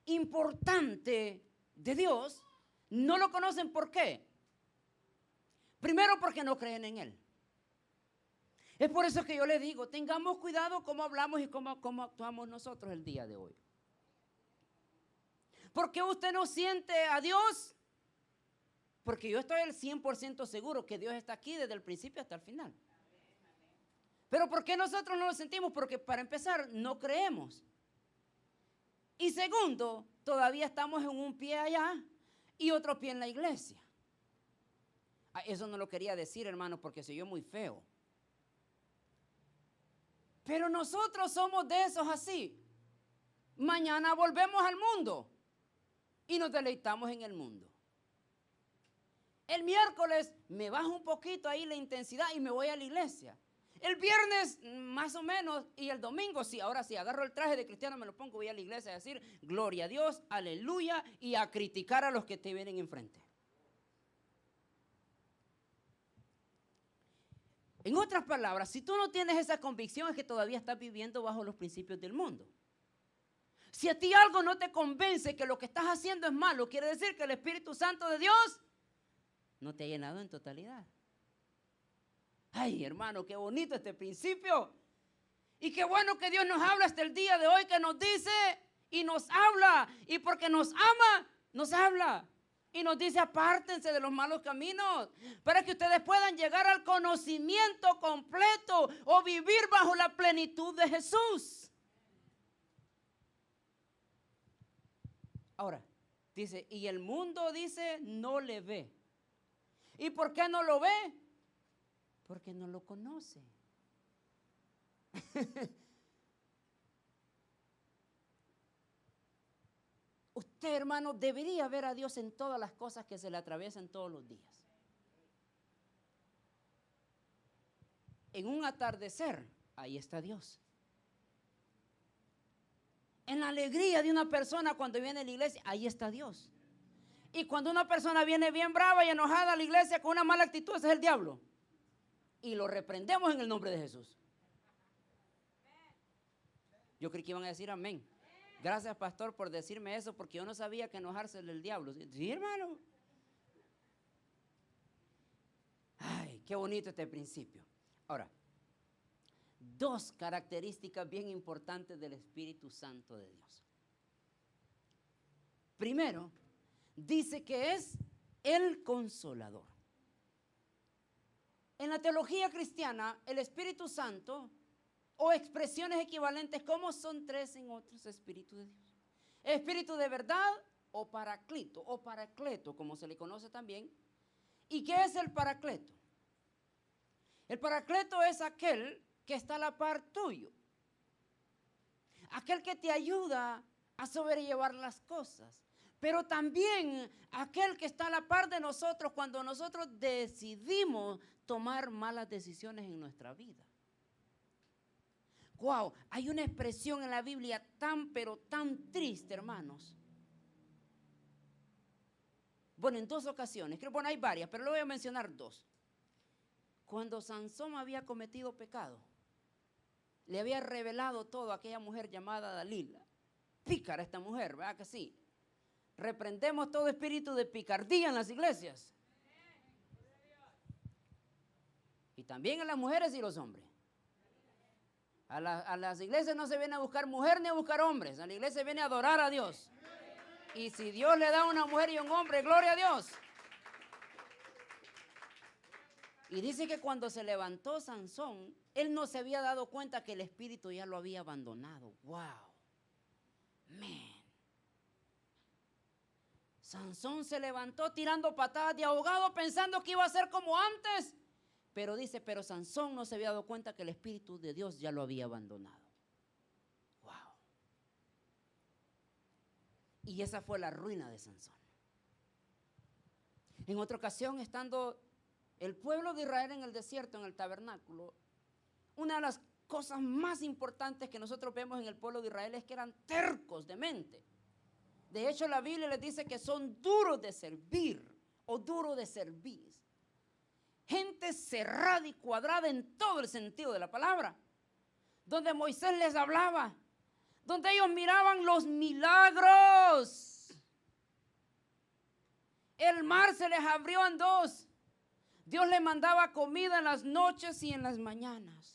A: importante de Dios, no lo conocen. ¿Por qué? Primero, porque no creen en Él. Es por eso que yo le digo, tengamos cuidado cómo hablamos y cómo actuamos nosotros el día de hoy. ¿Por qué usted no siente a Dios? Porque yo estoy al 100% seguro que Dios está aquí desde el principio hasta el final. Pero ¿por qué nosotros no lo sentimos? Porque para empezar, no creemos. Y segundo, todavía estamos en un pie allá y otro pie en la iglesia. Eso no lo quería decir, hermano, porque se oyó muy feo. Pero nosotros somos de esos así. Mañana volvemos al mundo y nos deleitamos en el mundo. El miércoles me bajo un poquito ahí la intensidad y me voy a la iglesia. El viernes más o menos y el domingo sí, ahora sí, agarro el traje de cristiano, me lo pongo, voy a la iglesia a decir gloria a Dios, aleluya y a criticar a los que te vienen enfrente. En otras palabras, si tú no tienes esa convicción es que todavía estás viviendo bajo los principios del mundo. Si a ti algo no te convence que lo que estás haciendo es malo, quiere decir que el Espíritu Santo de Dios no te ha llenado en totalidad. Ay, hermano, qué bonito este principio. Y qué bueno que Dios nos habla hasta el día de hoy, que nos dice y nos habla. Y porque nos ama, nos habla. Y nos dice, apártense de los malos caminos, para que ustedes puedan llegar al conocimiento completo o vivir bajo la plenitud de Jesús. Ahora, dice, y el mundo dice, no le ve. ¿Y por qué no lo ve? Porque no lo conoce. Usted, hermano, debería ver a Dios en todas las cosas que se le atraviesan todos los días. En un atardecer, ahí está Dios. En la alegría de una persona cuando viene a la iglesia, ahí está Dios. Y cuando una persona viene bien brava y enojada a la iglesia con una mala actitud, ese es el diablo. Y lo reprendemos en el nombre de Jesús. Yo creí que iban a decir amén. Gracias, pastor, por decirme eso, porque yo no sabía que enojarse del diablo. Sí, hermano. Ay, qué bonito este principio. Ahora, dos características bien importantes del Espíritu Santo de Dios. Primero, dice que es el consolador. En la teología cristiana, el Espíritu Santo o expresiones equivalentes, ¿cómo son tres en otros espíritus de Dios? Espíritu de verdad o paracleto, como se le conoce también. ¿Y qué es el paracleto? El paracleto es aquel que está a la par tuyo. Aquel que te ayuda a sobrellevar las cosas. Pero también aquel que está a la par de nosotros cuando nosotros decidimos tomar malas decisiones en nuestra vida. Wow, hay una expresión en la Biblia pero tan triste, hermanos. Bueno, en dos ocasiones, bueno, hay varias, pero le voy a mencionar dos. Cuando Sansón había cometido pecado, le había revelado todo a aquella mujer llamada Dalila. Pícara esta mujer, ¿verdad que sí? Reprendemos todo espíritu de picardía en las iglesias. Y también en las mujeres y los hombres. A las iglesias no se viene a buscar mujer ni a buscar hombres. A la iglesia viene a adorar a Dios. Y si Dios le da una mujer y un hombre, gloria a Dios. Y dice que cuando se levantó Sansón, él no se había dado cuenta que el espíritu ya lo había abandonado. Wow. Man. Sansón se levantó tirando patadas de ahogado pensando que iba a ser como antes. Pero dice, pero Sansón no se había dado cuenta que el Espíritu de Dios ya lo había abandonado. Wow. Y esa fue la ruina de Sansón. En otra ocasión, estando el pueblo de Israel en el desierto, en el tabernáculo, una de las cosas más importantes que nosotros vemos en el pueblo de Israel es que eran tercos de mente. De hecho, la Biblia les dice que son duros de servir o duros de servir. Gente cerrada y cuadrada en todo el sentido de la palabra. Donde Moisés les hablaba, donde ellos miraban los milagros. El mar se les abrió en dos. Dios les mandaba comida en las noches y en las mañanas.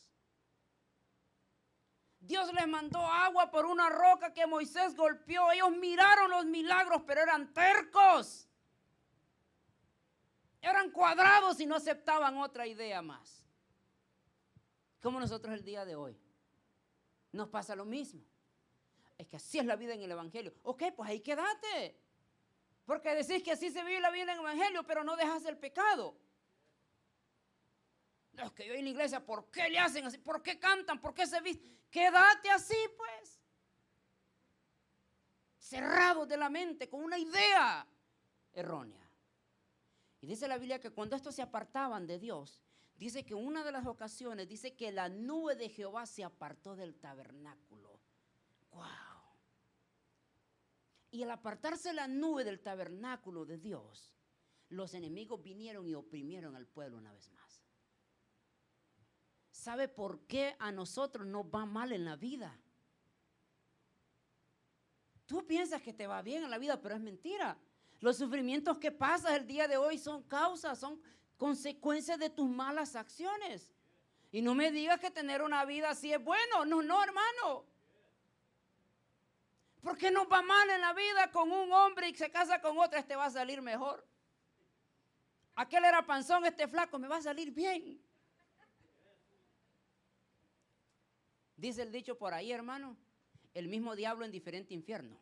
A: Dios les mandó agua por una roca que Moisés golpeó. Ellos miraron los milagros, pero eran tercos. Eran cuadrados y no aceptaban otra idea más. Como nosotros el día de hoy. Nos pasa lo mismo. Es que así es la vida en el Evangelio. Ok, pues ahí quédate. Porque decís que así se vive la vida en el Evangelio, pero no dejas el pecado. Los que yo en la iglesia, ¿por qué le hacen así? ¿Por qué cantan? ¿Por qué se visten? Quédate así, pues. Cerrados de la mente, con una idea errónea. Y dice la Biblia que cuando estos se apartaban de Dios, dice que una de las ocasiones, dice que la nube de Jehová se apartó del tabernáculo. ¡Wow! Y al apartarse la nube del tabernáculo de Dios, los enemigos vinieron y oprimieron al pueblo una vez más. ¿Sabe por qué a nosotros nos va mal en la vida? Tú piensas que te va bien en la vida, pero es mentira. Los sufrimientos que pasas el día de hoy son causas, son consecuencias de tus malas acciones. Y no me digas que tener una vida así es bueno. No, no, hermano. ¿Por qué nos va mal en la vida con un hombre y se casa con otra? Este va a salir mejor. Aquel era panzón, este flaco, me va a salir bien. Dice el dicho por ahí, hermano, el mismo diablo en diferente infierno.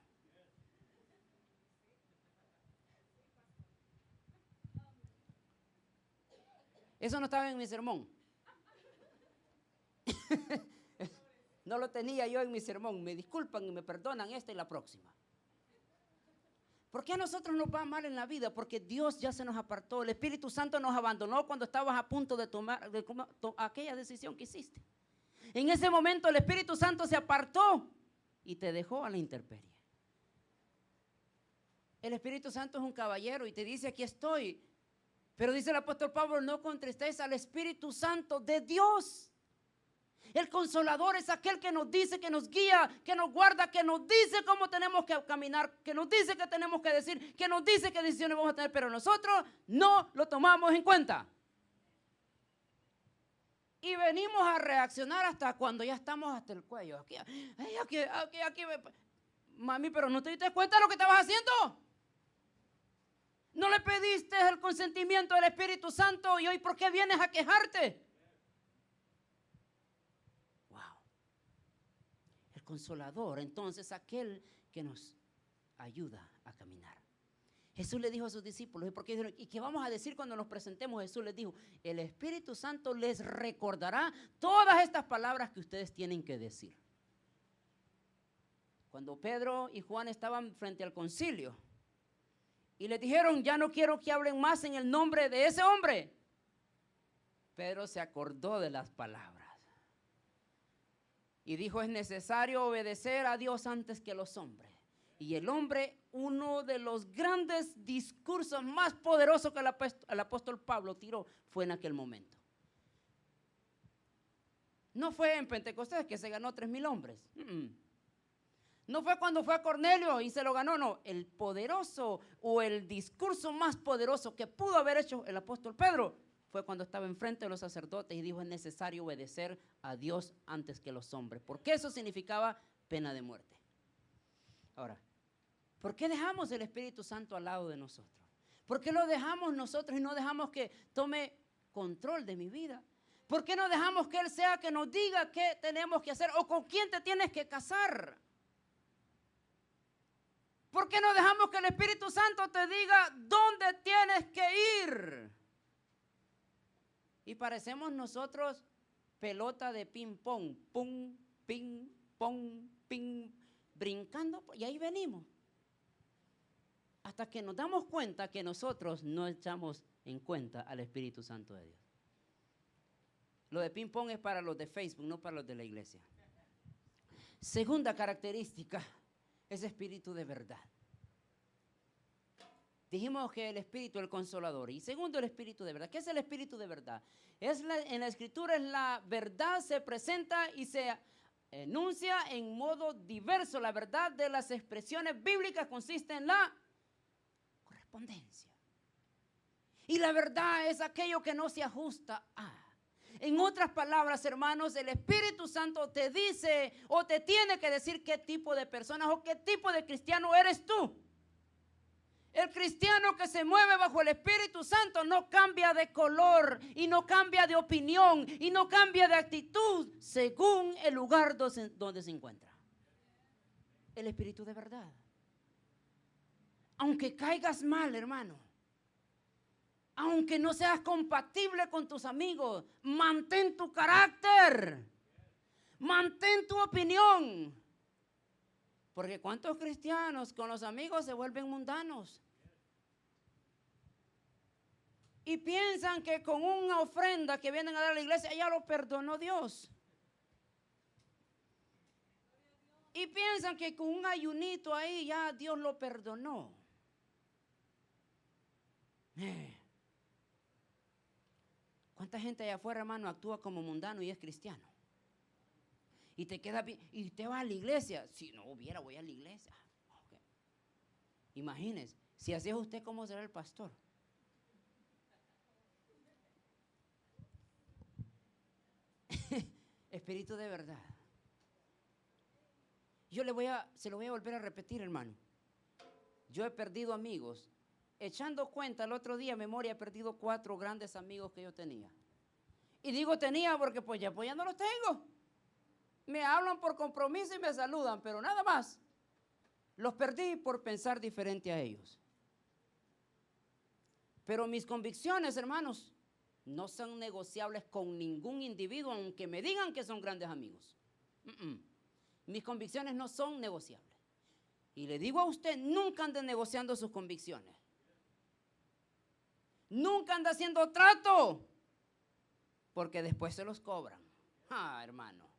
A: Eso no estaba en mi sermón. No lo tenía yo en mi sermón. Me disculpan y me perdonan esta y la próxima. ¿Por qué a nosotros nos va mal en la vida? Porque Dios ya se nos apartó. El Espíritu Santo nos abandonó cuando estabas a punto de tomar aquella decisión que hiciste. En ese momento el Espíritu Santo se apartó y te dejó a la intemperie. El Espíritu Santo es un caballero y te dice: aquí estoy. Pero dice el apóstol Pablo: no contristéis al Espíritu Santo de Dios. El Consolador es aquel que nos dice, que nos guía, que nos guarda, que nos dice cómo tenemos que caminar, que nos dice qué tenemos que decir, que nos dice qué decisiones vamos a tener, pero nosotros no lo tomamos en cuenta. Y venimos a reaccionar hasta cuando ya estamos hasta el cuello. Aquí. Mami, pero ¿no te diste cuenta de lo que estabas haciendo? ¿No le pediste el consentimiento del Espíritu Santo y hoy por qué vienes a quejarte? Wow. El Consolador, entonces, aquel que nos ayuda a caminar. Jesús le dijo a sus discípulos, ¿y qué vamos a decir cuando nos presentemos? Jesús les dijo: el Espíritu Santo les recordará todas estas palabras que ustedes tienen que decir. Cuando Pedro y Juan estaban frente al concilio y les dijeron: ya no quiero que hablen más en el nombre de ese hombre, Pedro se acordó de las palabras y dijo: es necesario obedecer a Dios antes que los hombres. Y el hombre, uno de los grandes discursos más poderosos que el apóstol Pablo tiró, fue en aquel momento. No fue en Pentecostés que se ganó 3,000 hombres. No fue cuando fue a Cornelio y se lo ganó, no. El poderoso o el discurso más poderoso que pudo haber hecho el apóstol Pedro fue cuando estaba enfrente de los sacerdotes y dijo: es necesario obedecer a Dios antes que los hombres, porque eso significaba pena de muerte. Ahora, ¿por qué dejamos el Espíritu Santo al lado de nosotros? ¿Por qué lo dejamos nosotros y no dejamos que tome control de mi vida? ¿Por qué no dejamos que Él sea que nos diga qué tenemos que hacer o con quién te tienes que casar? ¿Por qué no dejamos que el Espíritu Santo te diga dónde tienes que ir? Y parecemos nosotros pelota de ping pong, pum, ping, pong, ping, brincando, y ahí venimos. Hasta que nos damos cuenta que nosotros no echamos en cuenta al Espíritu Santo de Dios. Lo de ping pong es para los de Facebook, no para los de la iglesia. Segunda característica, es espíritu de verdad. Dijimos que el espíritu, el consolador. Y segundo, el espíritu de verdad. ¿Qué es el espíritu de verdad? En la escritura es la verdad, se presenta y se enuncia en modo diverso. La verdad de las expresiones bíblicas consiste en la correspondencia. Y la verdad es aquello que no se ajusta a. En otras palabras, hermanos, el Espíritu Santo te dice o te tiene que decir qué tipo de personas o qué tipo de cristiano eres tú. El cristiano que se mueve bajo el Espíritu Santo no cambia de color y no cambia de opinión y no cambia de actitud según el lugar donde se encuentra. El Espíritu de verdad. Aunque caigas mal, hermano. Aunque no seas compatible con tus amigos, mantén tu carácter, mantén tu opinión. Porque ¿cuántos cristianos con los amigos se vuelven mundanos? Y piensan que con una ofrenda que vienen a dar a la iglesia ya lo perdonó Dios. Y piensan que con un ayunito ahí ya Dios lo perdonó. ¿Cuánta gente allá afuera, hermano, actúa como mundano y es cristiano? Y te queda bien, y usted va a la iglesia. Si no hubiera, voy a la iglesia. Okay. Imagínese, si así es usted, ¿cómo será el pastor? Espíritu de verdad. Se lo voy a volver a repetir, hermano. Yo he perdido amigos. Echando cuenta, el otro día, memoria, he perdido 4 grandes amigos que yo tenía. Y digo tenía porque pues ya no los tengo. Me hablan por compromiso y me saludan, pero nada más. Los perdí por pensar diferente a ellos. Pero mis convicciones, hermanos, no son negociables con ningún individuo, aunque me digan que son grandes amigos. Mis convicciones no son negociables. Y le digo a usted, nunca ande negociando sus convicciones. Nunca anda haciendo trato, porque después se los cobran. Hermano.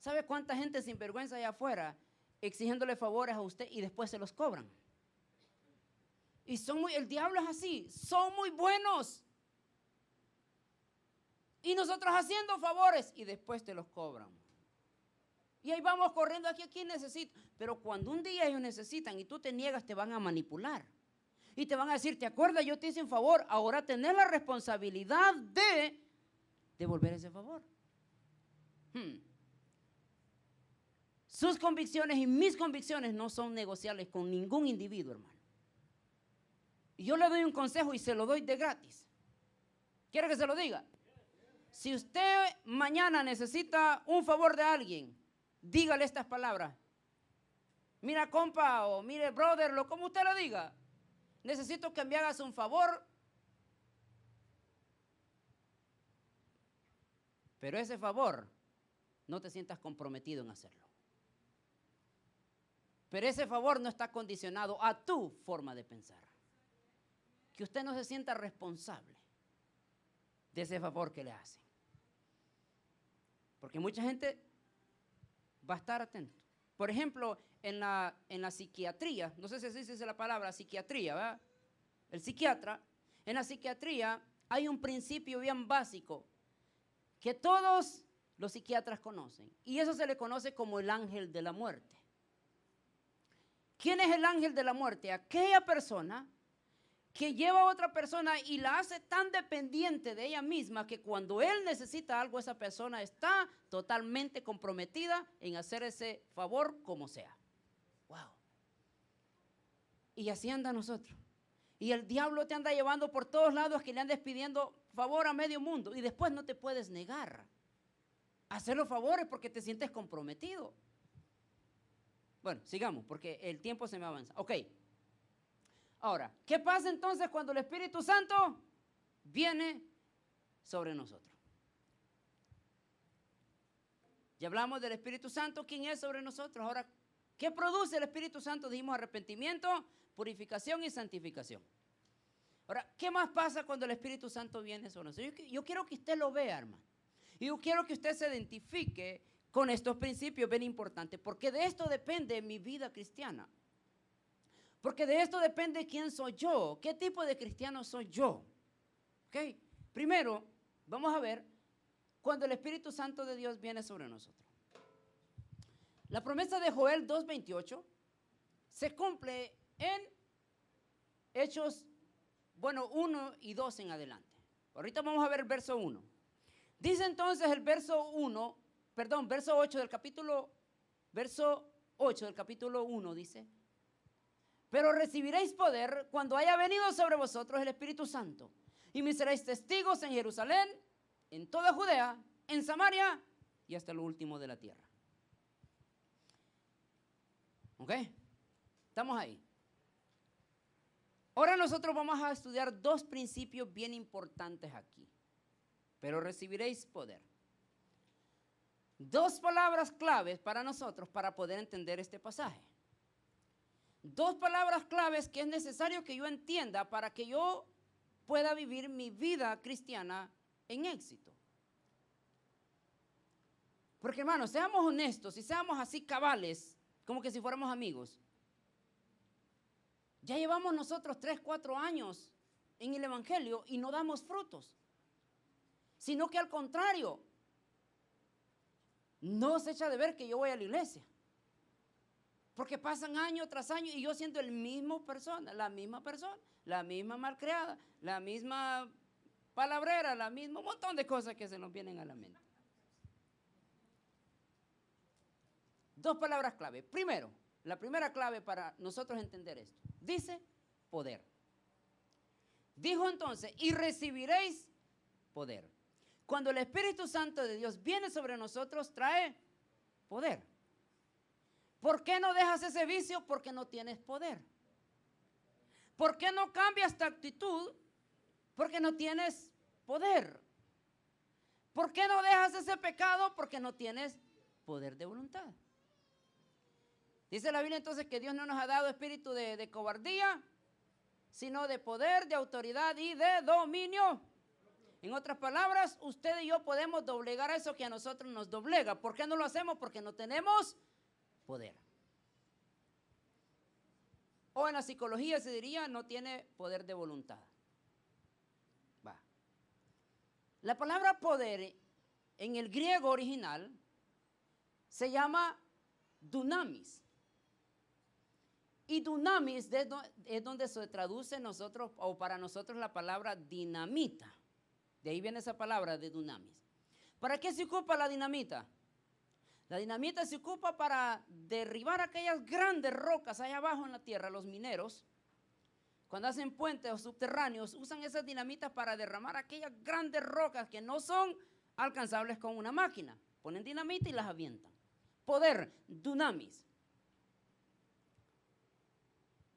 A: ¿Sabe cuánta gente sinvergüenza allá afuera exigiéndole favores a usted y después se los cobran? Y el diablo es así, son muy buenos. Y nosotros haciendo favores y después te los cobran. Y ahí vamos corriendo aquí necesito. Pero cuando un día ellos necesitan y tú te niegas, te van a manipular. Y te van a decir, ¿te acuerdas? Yo te hice un favor. Ahora tenés la responsabilidad de devolver ese favor. Sus convicciones y mis convicciones no son negociables con ningún individuo, hermano. Y yo le doy un consejo y se lo doy de gratis. ¿Quiere que se lo diga? Si usted mañana necesita un favor de alguien, dígale estas palabras. Mira, compa, o mire, brother, como usted lo diga. Necesito que me hagas un favor, pero ese favor no te sientas comprometido en hacerlo. Pero ese favor no está condicionado a tu forma de pensar. Que usted no se sienta responsable de ese favor que le hacen. Porque mucha gente va a estar atento. Por ejemplo, en la psiquiatría, no sé si así se dice la palabra psiquiatría, ¿verdad? El psiquiatra, en la psiquiatría hay un principio bien básico que todos los psiquiatras conocen. Y eso se le conoce como el ángel de la muerte. ¿Quién es el ángel de la muerte? Aquella persona que lleva a otra persona y la hace tan dependiente de ella misma que cuando él necesita algo, esa persona está totalmente comprometida en hacer ese favor como sea. Wow. Y así anda nosotros. Y el diablo te anda llevando por todos lados que le andes pidiendo favor a medio mundo y después no te puedes negar a hacer los favores porque te sientes comprometido. Bueno, sigamos, porque el tiempo se me avanza. Ok. Ahora, ¿qué pasa entonces cuando el Espíritu Santo viene sobre nosotros? Ya hablamos del Espíritu Santo, ¿quién es sobre nosotros? Ahora, ¿qué produce el Espíritu Santo? Dijimos arrepentimiento, purificación y santificación. Ahora, ¿qué más pasa cuando el Espíritu Santo viene sobre nosotros? Yo quiero que usted lo vea, hermano. Y yo quiero que usted se identifique con estos principios bien importantes, porque de esto depende mi vida cristiana. Porque de esto depende quién soy yo, qué tipo de cristiano soy yo. ¿Ok? Primero, vamos a ver cuando el Espíritu Santo de Dios viene sobre nosotros. La promesa de Joel 2:28 se cumple en Hechos, 1 y 2 en adelante. Ahorita vamos a ver el verso 1. Dice entonces el verso 8 del capítulo, verso 8 del capítulo 1 dice: pero recibiréis poder cuando haya venido sobre vosotros el Espíritu Santo, y me seréis testigos en Jerusalén, en toda Judea, en Samaria y hasta lo último de la tierra. ¿Ok? Estamos ahí. Ahora nosotros vamos a estudiar dos principios bien importantes aquí. Pero recibiréis poder. Dos palabras claves para nosotros para poder entender este pasaje. Dos palabras claves que es necesario que yo entienda para que yo pueda vivir mi vida cristiana en éxito. Porque hermanos, seamos honestos y seamos así cabales, como que si fuéramos amigos. Ya llevamos nosotros 3, 4 años en el Evangelio y no damos frutos. Sino que al contrario, no se echa de ver que yo voy a la iglesia. Porque pasan año tras año y yo siendo la misma persona, la misma malcriada, la misma palabrera, un montón de cosas que se nos vienen a la mente. Dos palabras clave. Primero, la primera clave para nosotros entender esto. Dice poder. Dijo entonces, y recibiréis poder. Cuando el Espíritu Santo de Dios viene sobre nosotros, trae poder. ¿Por qué no dejas ese vicio? Porque no tienes poder. ¿Por qué no cambias tu actitud? Porque no tienes poder. ¿Por qué no dejas ese pecado? Porque no tienes poder de voluntad. Dice la Biblia entonces que Dios no nos ha dado espíritu de cobardía, sino de poder, de autoridad y de dominio. En otras palabras, usted y yo podemos doblegar eso que a nosotros nos doblega. ¿Por qué no lo hacemos? Porque no tenemos poder. O en la psicología se diría, no tiene poder de voluntad. Va. La palabra poder en el griego original se llama dunamis. Y dunamis es donde se traduce nosotros, o para nosotros, la palabra dinamita. De ahí viene esa palabra de dunamis. ¿Para qué se ocupa la dinamita? La dinamita se ocupa para derribar aquellas grandes rocas allá abajo en la tierra. Los mineros, cuando hacen puentes o subterráneos, usan esas dinamitas para derramar aquellas grandes rocas que no son alcanzables con una máquina. Ponen dinamita y las avientan. Poder, dunamis.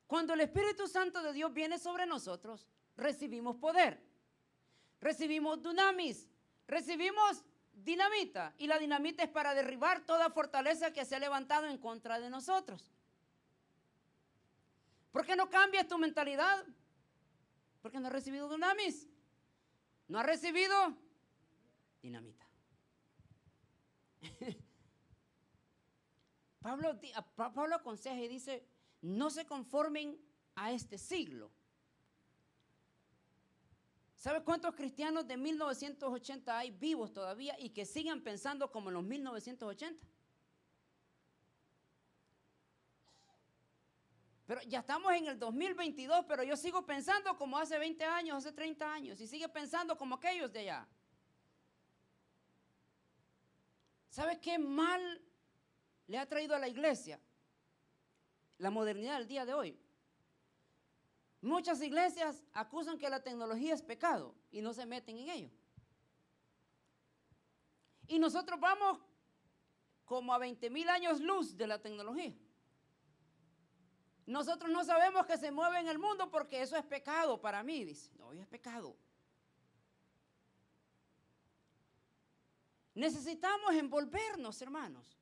A: Cuando el Espíritu Santo de Dios viene sobre nosotros, recibimos poder. Recibimos dunamis. Recibimos dinamita. Y la dinamita es para derribar toda fortaleza que se ha levantado en contra de nosotros. ¿Por qué no cambias tu mentalidad? Porque no has recibido dunamis. No has recibido dinamita. Pablo aconseja y dice, no se conformen a este siglo. ¿Sabe cuántos cristianos de 1980 hay vivos todavía y que siguen pensando como en los 1980? Pero ya estamos en el 2022, pero yo sigo pensando como hace 20 años, hace 30 años, y sigue pensando como aquellos de allá. ¿Sabe qué mal le ha traído a la iglesia la modernidad del día de hoy? Muchas iglesias acusan que la tecnología es pecado y no se meten en ello. Y nosotros vamos como a 20,000 años luz de la tecnología. nosotros no sabemos que se mueve en el mundo porque eso es pecado para mí. Dice, no, es pecado. Necesitamos envolvernos, hermanos.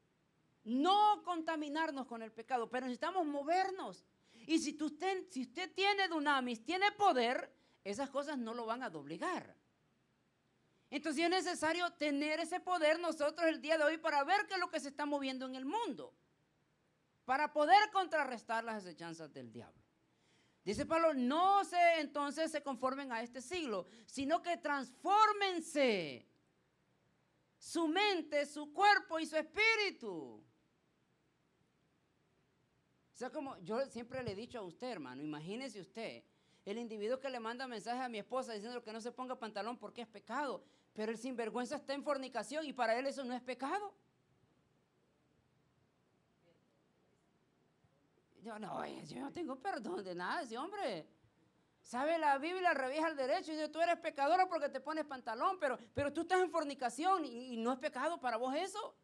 A: No contaminarnos con el pecado, pero necesitamos movernos. Y si usted tiene dunamis, tiene poder, esas cosas no lo van a doblegar. Entonces es necesario tener ese poder nosotros el día de hoy para ver qué es lo que se está moviendo en el mundo, para poder contrarrestar las acechanzas del diablo. Dice Pablo, no entonces se conformen a este siglo, sino que transfórmense su mente, su cuerpo y su espíritu. O sea, como yo siempre le he dicho a usted, hermano, imagínese usted, el individuo que le manda mensaje a mi esposa diciendo que no se ponga pantalón porque es pecado, pero el sinvergüenza está en fornicación y para él eso no es pecado. Yo no tengo perdón de nada ese hombre. Sabe la Biblia, revisa al derecho y dice, tú eres pecadora porque te pones pantalón, pero tú estás en fornicación y no es pecado para vos eso.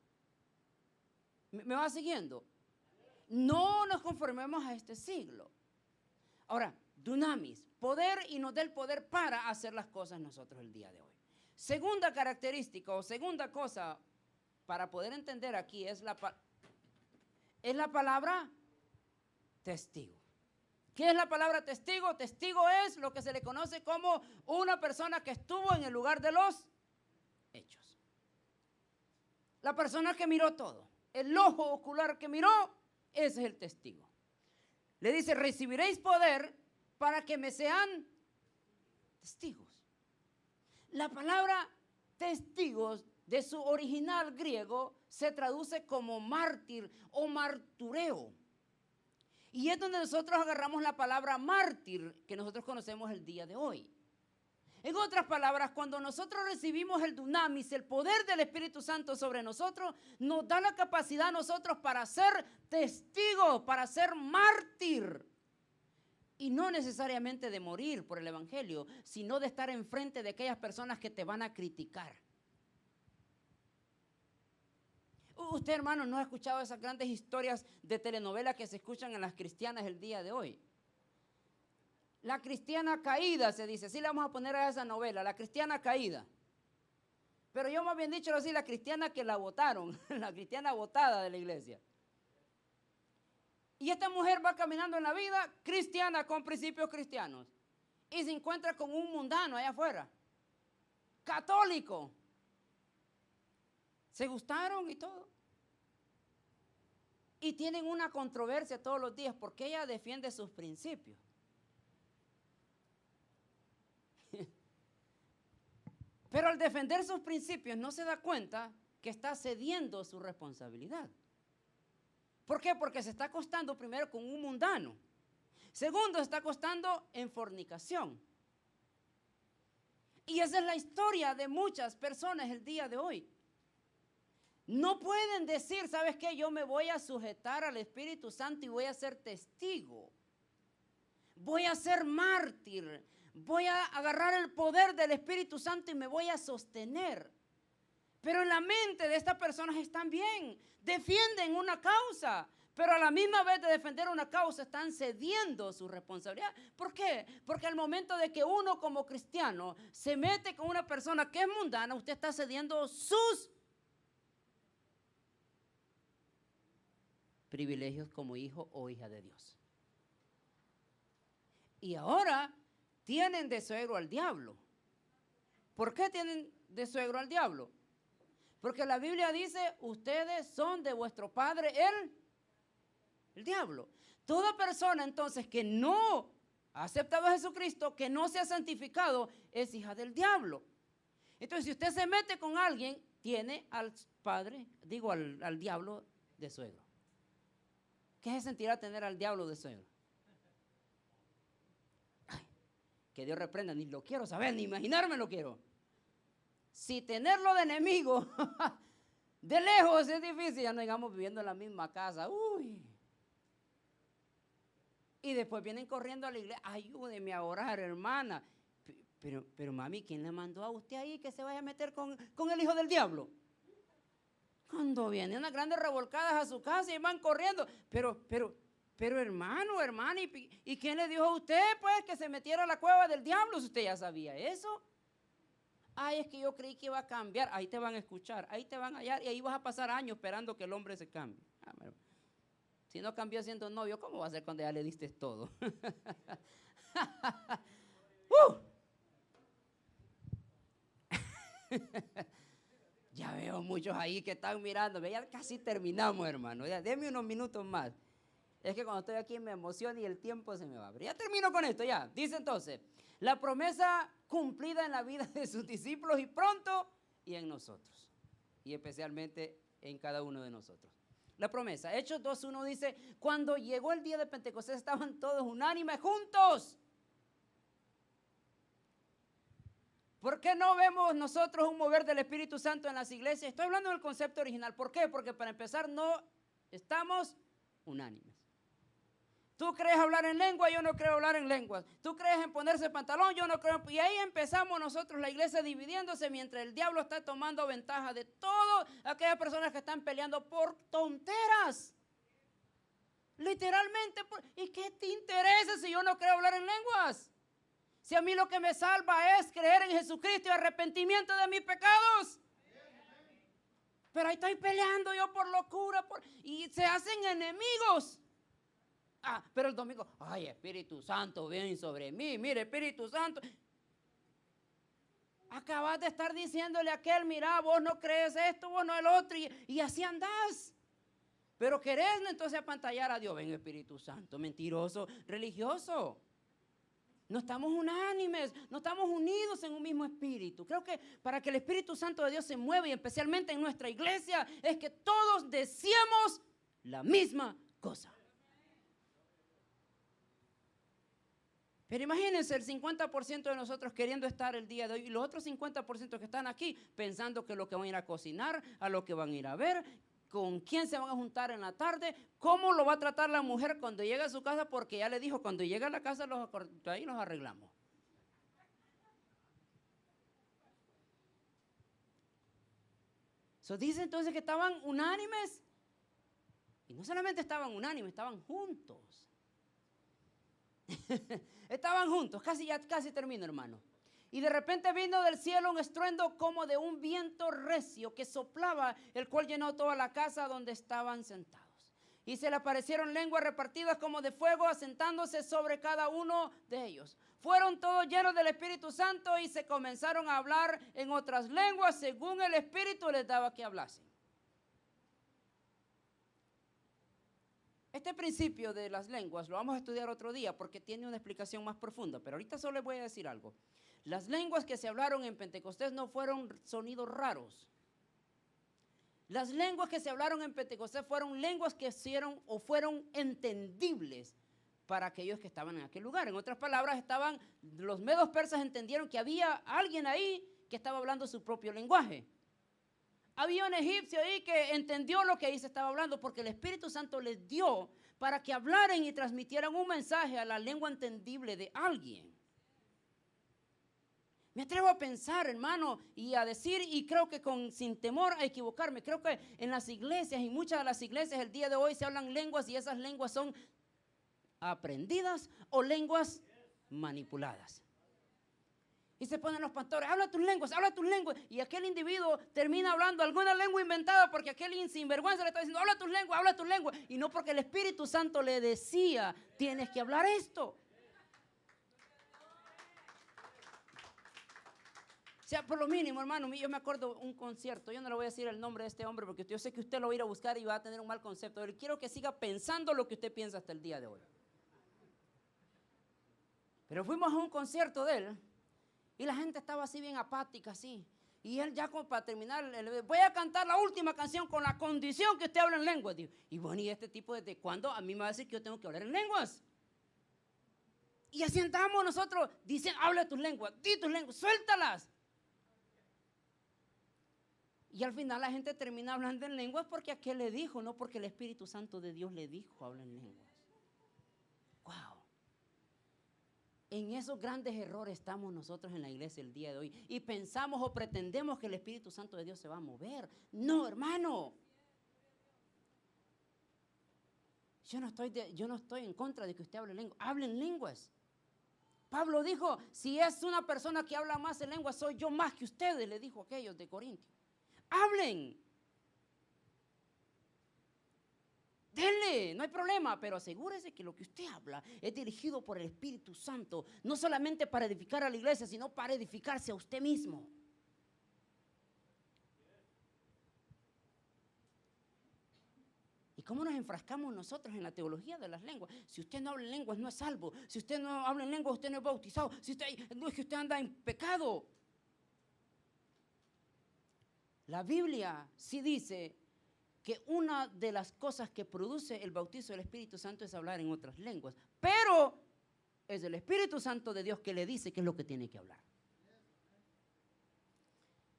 A: ¿Me va siguiendo? No nos conformemos a este siglo. Ahora, dunamis, poder, y nos da el poder para hacer las cosas nosotros el día de hoy. Segunda característica o segunda cosa para poder entender aquí es la palabra testigo. ¿Qué es la palabra testigo? Testigo es lo que se le conoce como una persona que estuvo en el lugar de los hechos. La persona que miró todo, el ojo ocular que miró, ese es el testigo. Le dice, recibiréis poder para que me sean testigos. La palabra testigos de su original griego se traduce como mártir o martureo. Y es donde nosotros agarramos la palabra mártir que nosotros conocemos el día de hoy. En otras palabras, cuando nosotros recibimos el dunamis, el poder del Espíritu Santo sobre nosotros, nos da la capacidad a nosotros para ser testigos, para ser mártir. Y no necesariamente de morir por el Evangelio, sino de estar enfrente de aquellas personas que te van a criticar. Usted, hermano, ¿no ha escuchado esas grandes historias de telenovela que se escuchan en las cristianas el día de hoy? La cristiana caída se dice, sí le vamos a poner a esa novela, la cristiana caída. Pero yo más bien dicho así, la cristiana que la votaron, la cristiana votada de la iglesia. Y esta mujer va caminando en la vida cristiana con principios cristianos y se encuentra con un mundano allá afuera, católico. Se gustaron y todo. Y tienen una controversia todos los días porque ella defiende sus principios. Pero al defender sus principios no se da cuenta que está cediendo su responsabilidad. ¿Por qué? Porque se está acostando primero con un mundano. Segundo, se está acostando en fornicación. Y esa es la historia de muchas personas el día de hoy. No pueden decir, ¿sabes qué? Yo me voy a sujetar al Espíritu Santo y voy a ser testigo. Voy a ser mártir. Voy a agarrar el poder del Espíritu Santo y me voy a sostener. Pero en la mente de estas personas están bien, defienden una causa, pero a la misma vez de defender una causa están cediendo su responsabilidad. ¿Por qué? Porque al momento de que uno como cristiano se mete con una persona que es mundana, usted está cediendo sus privilegios como hijo o hija de Dios. Y ahora tienen de suegro al diablo. ¿Por qué tienen de suegro al diablo? Porque la Biblia dice, ustedes son de vuestro padre el diablo. Toda persona entonces que no ha aceptado a Jesucristo, que no se ha santificado, es hija del diablo. Entonces, si usted se mete con alguien, tiene al padre, al diablo de suegro. ¿Qué se sentirá tener al diablo de suegro? Ay, que Dios reprenda, ni lo quiero saber, ni imaginarme lo quiero. Si tenerlo de enemigo de lejos es difícil, ya no digamos viviendo en la misma casa. Uy. Y después vienen corriendo a la iglesia, ayúdeme a orar, hermana. Pero mami, ¿quién le mandó a usted ahí que se vaya a meter con el hijo del diablo? Cuando vienen unas grandes revolcadas a su casa y van corriendo. Pero Pero hermana, ¿y quién le dijo a usted pues que se metiera a la cueva del diablo si usted ya sabía eso? Ay, es que yo creí que iba a cambiar. Ahí te van a escuchar, ahí te van a hallar y ahí vas a pasar años esperando que el hombre se cambie. Bueno, si no cambió siendo novio, ¿cómo va a ser cuando ya le diste todo? Ya veo muchos ahí que están mirando. Ya casi terminamos, hermano. Ya, deme unos minutos más. Es que cuando estoy aquí me emociona y el tiempo se me va. Pero ya termino con esto, ya. Dice entonces, la promesa cumplida en la vida de sus discípulos y pronto y en nosotros. Y especialmente en cada uno de nosotros. La promesa, Hechos 2:1 dice, cuando llegó el día de Pentecostés estaban todos unánimes juntos. ¿Por qué no vemos nosotros un mover del Espíritu Santo en las iglesias? Estoy hablando del concepto original. ¿Por qué? Porque para empezar no estamos unánimes. Tú crees hablar en lengua, yo no creo hablar en lenguas. Tú crees en ponerse pantalón, yo no creo. Y ahí empezamos nosotros la iglesia dividiéndose mientras el diablo está tomando ventaja de todas aquellas personas que están peleando por tonteras. Literalmente. ¿Y qué te interesa si yo no creo hablar en lenguas? Si a mí lo que me salva es creer en Jesucristo y arrepentimiento de mis pecados. Pero ahí estoy peleando yo por locura y se hacen enemigos. Pero el domingo, ay, Espíritu Santo, ven sobre mí, mire, Espíritu Santo. Acabas de estar diciéndole a aquel, mira, vos no crees esto, vos no el otro, y así andás. Pero querés entonces apantallar a Dios, ven Espíritu Santo, mentiroso, religioso. No estamos unánimes, no estamos unidos en un mismo espíritu. Creo que para que el Espíritu Santo de Dios se mueva, y especialmente en nuestra iglesia, es que todos deseemos la misma cosa. Pero imagínense el 50% de nosotros queriendo estar el día de hoy y los otros 50% que están aquí pensando que lo que van a ir a cocinar, a lo que van a ir a ver, con quién se van a juntar en la tarde, cómo lo va a tratar la mujer cuando llegue a su casa, porque ya le dijo, cuando llegue a la casa ahí nos arreglamos. Dice entonces que estaban unánimes y no solamente estaban unánimes, estaban juntos. Estaban juntos, casi termino, hermano. Y de repente vino del cielo un estruendo como de un viento recio que soplaba, el cual llenó toda la casa donde estaban sentados. Y se le aparecieron lenguas repartidas como de fuego, asentándose sobre cada uno de ellos. Fueron todos llenos del Espíritu Santo y se comenzaron a hablar en otras lenguas según el Espíritu les daba que hablasen. Este principio de las lenguas lo vamos a estudiar otro día porque tiene una explicación más profunda, pero ahorita solo les voy a decir algo. Las lenguas que se hablaron en Pentecostés no fueron sonidos raros. Las lenguas que se hablaron en Pentecostés fueron lenguas que fueron entendibles para aquellos que estaban en aquel lugar. En otras palabras, los medos persas entendieron que había alguien ahí que estaba hablando su propio lenguaje. Había un egipcio ahí que entendió lo que ahí se estaba hablando porque el Espíritu Santo les dio para que hablaran y transmitieran un mensaje a la lengua entendible de alguien. Me atrevo a pensar, hermano, y a decir, y creo que sin temor a equivocarme, creo que en las iglesias, y muchas de las iglesias el día de hoy se hablan lenguas y esas lenguas son aprendidas o lenguas manipuladas. Y se ponen los pastores, habla tus lenguas, y aquel individuo termina hablando alguna lengua inventada porque aquel sinvergüenza le está diciendo, habla tus lenguas, y no porque el Espíritu Santo le decía, tienes que hablar esto. O sea, por lo mínimo, hermano, yo me acuerdo un concierto, yo no le voy a decir el nombre de este hombre porque yo sé que usted lo va a ir a buscar y va a tener un mal concepto. Pero quiero que siga pensando lo que usted piensa hasta el día de hoy. Pero fuimos a un concierto de él y la gente estaba así bien apática, así. Y él ya como para terminar, voy a cantar la última canción con la condición que usted hable en lenguas. Y bueno, ¿y este tipo desde cuándo a mí me va a decir que yo tengo que hablar en lenguas? Y así andamos nosotros, dicen, habla tus lenguas, di tus lenguas, suéltalas. Y al final la gente termina hablando en lenguas porque aquel le dijo, no porque el Espíritu Santo de Dios le dijo, habla en lenguas. Wow. En esos grandes errores estamos nosotros en la iglesia el día de hoy. Y pensamos o pretendemos que el Espíritu Santo de Dios se va a mover. No, hermano. yo no estoy en contra de que usted hable lenguas. Hablen lenguas. Pablo dijo, si es una persona que habla más en lenguas, soy yo más que ustedes, le dijo a aquellos de Corintio. Hablen. Denle, no hay problema, pero asegúrese que lo que usted habla es dirigido por el Espíritu Santo, no solamente para edificar a la iglesia, sino para edificarse a usted mismo. ¿Y cómo nos enfrascamos nosotros en la teología de las lenguas? Si usted no habla en lenguas, no es salvo. Si usted no habla en lenguas, usted no es bautizado. No es que usted anda en pecado. La Biblia sí dice que una de las cosas que produce el bautizo del Espíritu Santo es hablar en otras lenguas. Pero es el Espíritu Santo de Dios que le dice qué es lo que tiene que hablar.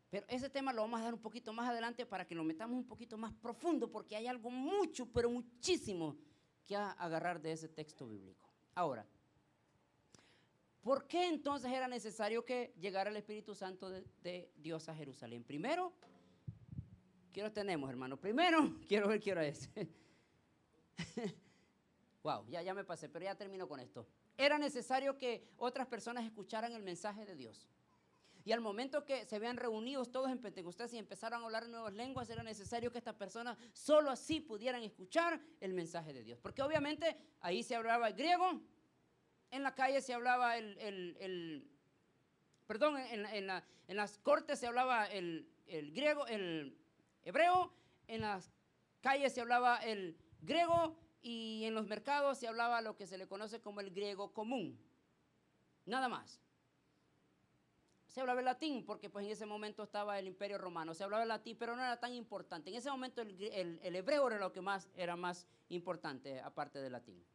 A: Pero ese tema lo vamos a dar un poquito más adelante para que lo metamos un poquito más profundo, porque hay algo mucho, pero muchísimo que agarrar de ese texto bíblico. Ahora, ¿por qué entonces era necesario que llegara el Espíritu Santo de Dios a Jerusalén? Primero, ¿qué hora tenemos, hermano? Primero, quiero ver qué hora es. Wow, ya me pasé, pero ya termino con esto. Era necesario que otras personas escucharan el mensaje de Dios. Y al momento que se habían reunidos todos en Pentecostés y empezaron a hablar nuevas lenguas, era necesario que estas personas solo así pudieran escuchar el mensaje de Dios. Porque obviamente ahí se hablaba el griego, en la calle se hablaba en las cortes se hablaba el griego, el hebreo, en las calles se hablaba el griego y en los mercados se hablaba lo que se le conoce como el griego común. Nada más. Se hablaba el latín porque pues en ese momento estaba el Imperio Romano. Se hablaba el latín, pero no era tan importante. En ese momento el hebreo era lo que era más importante, aparte del latín.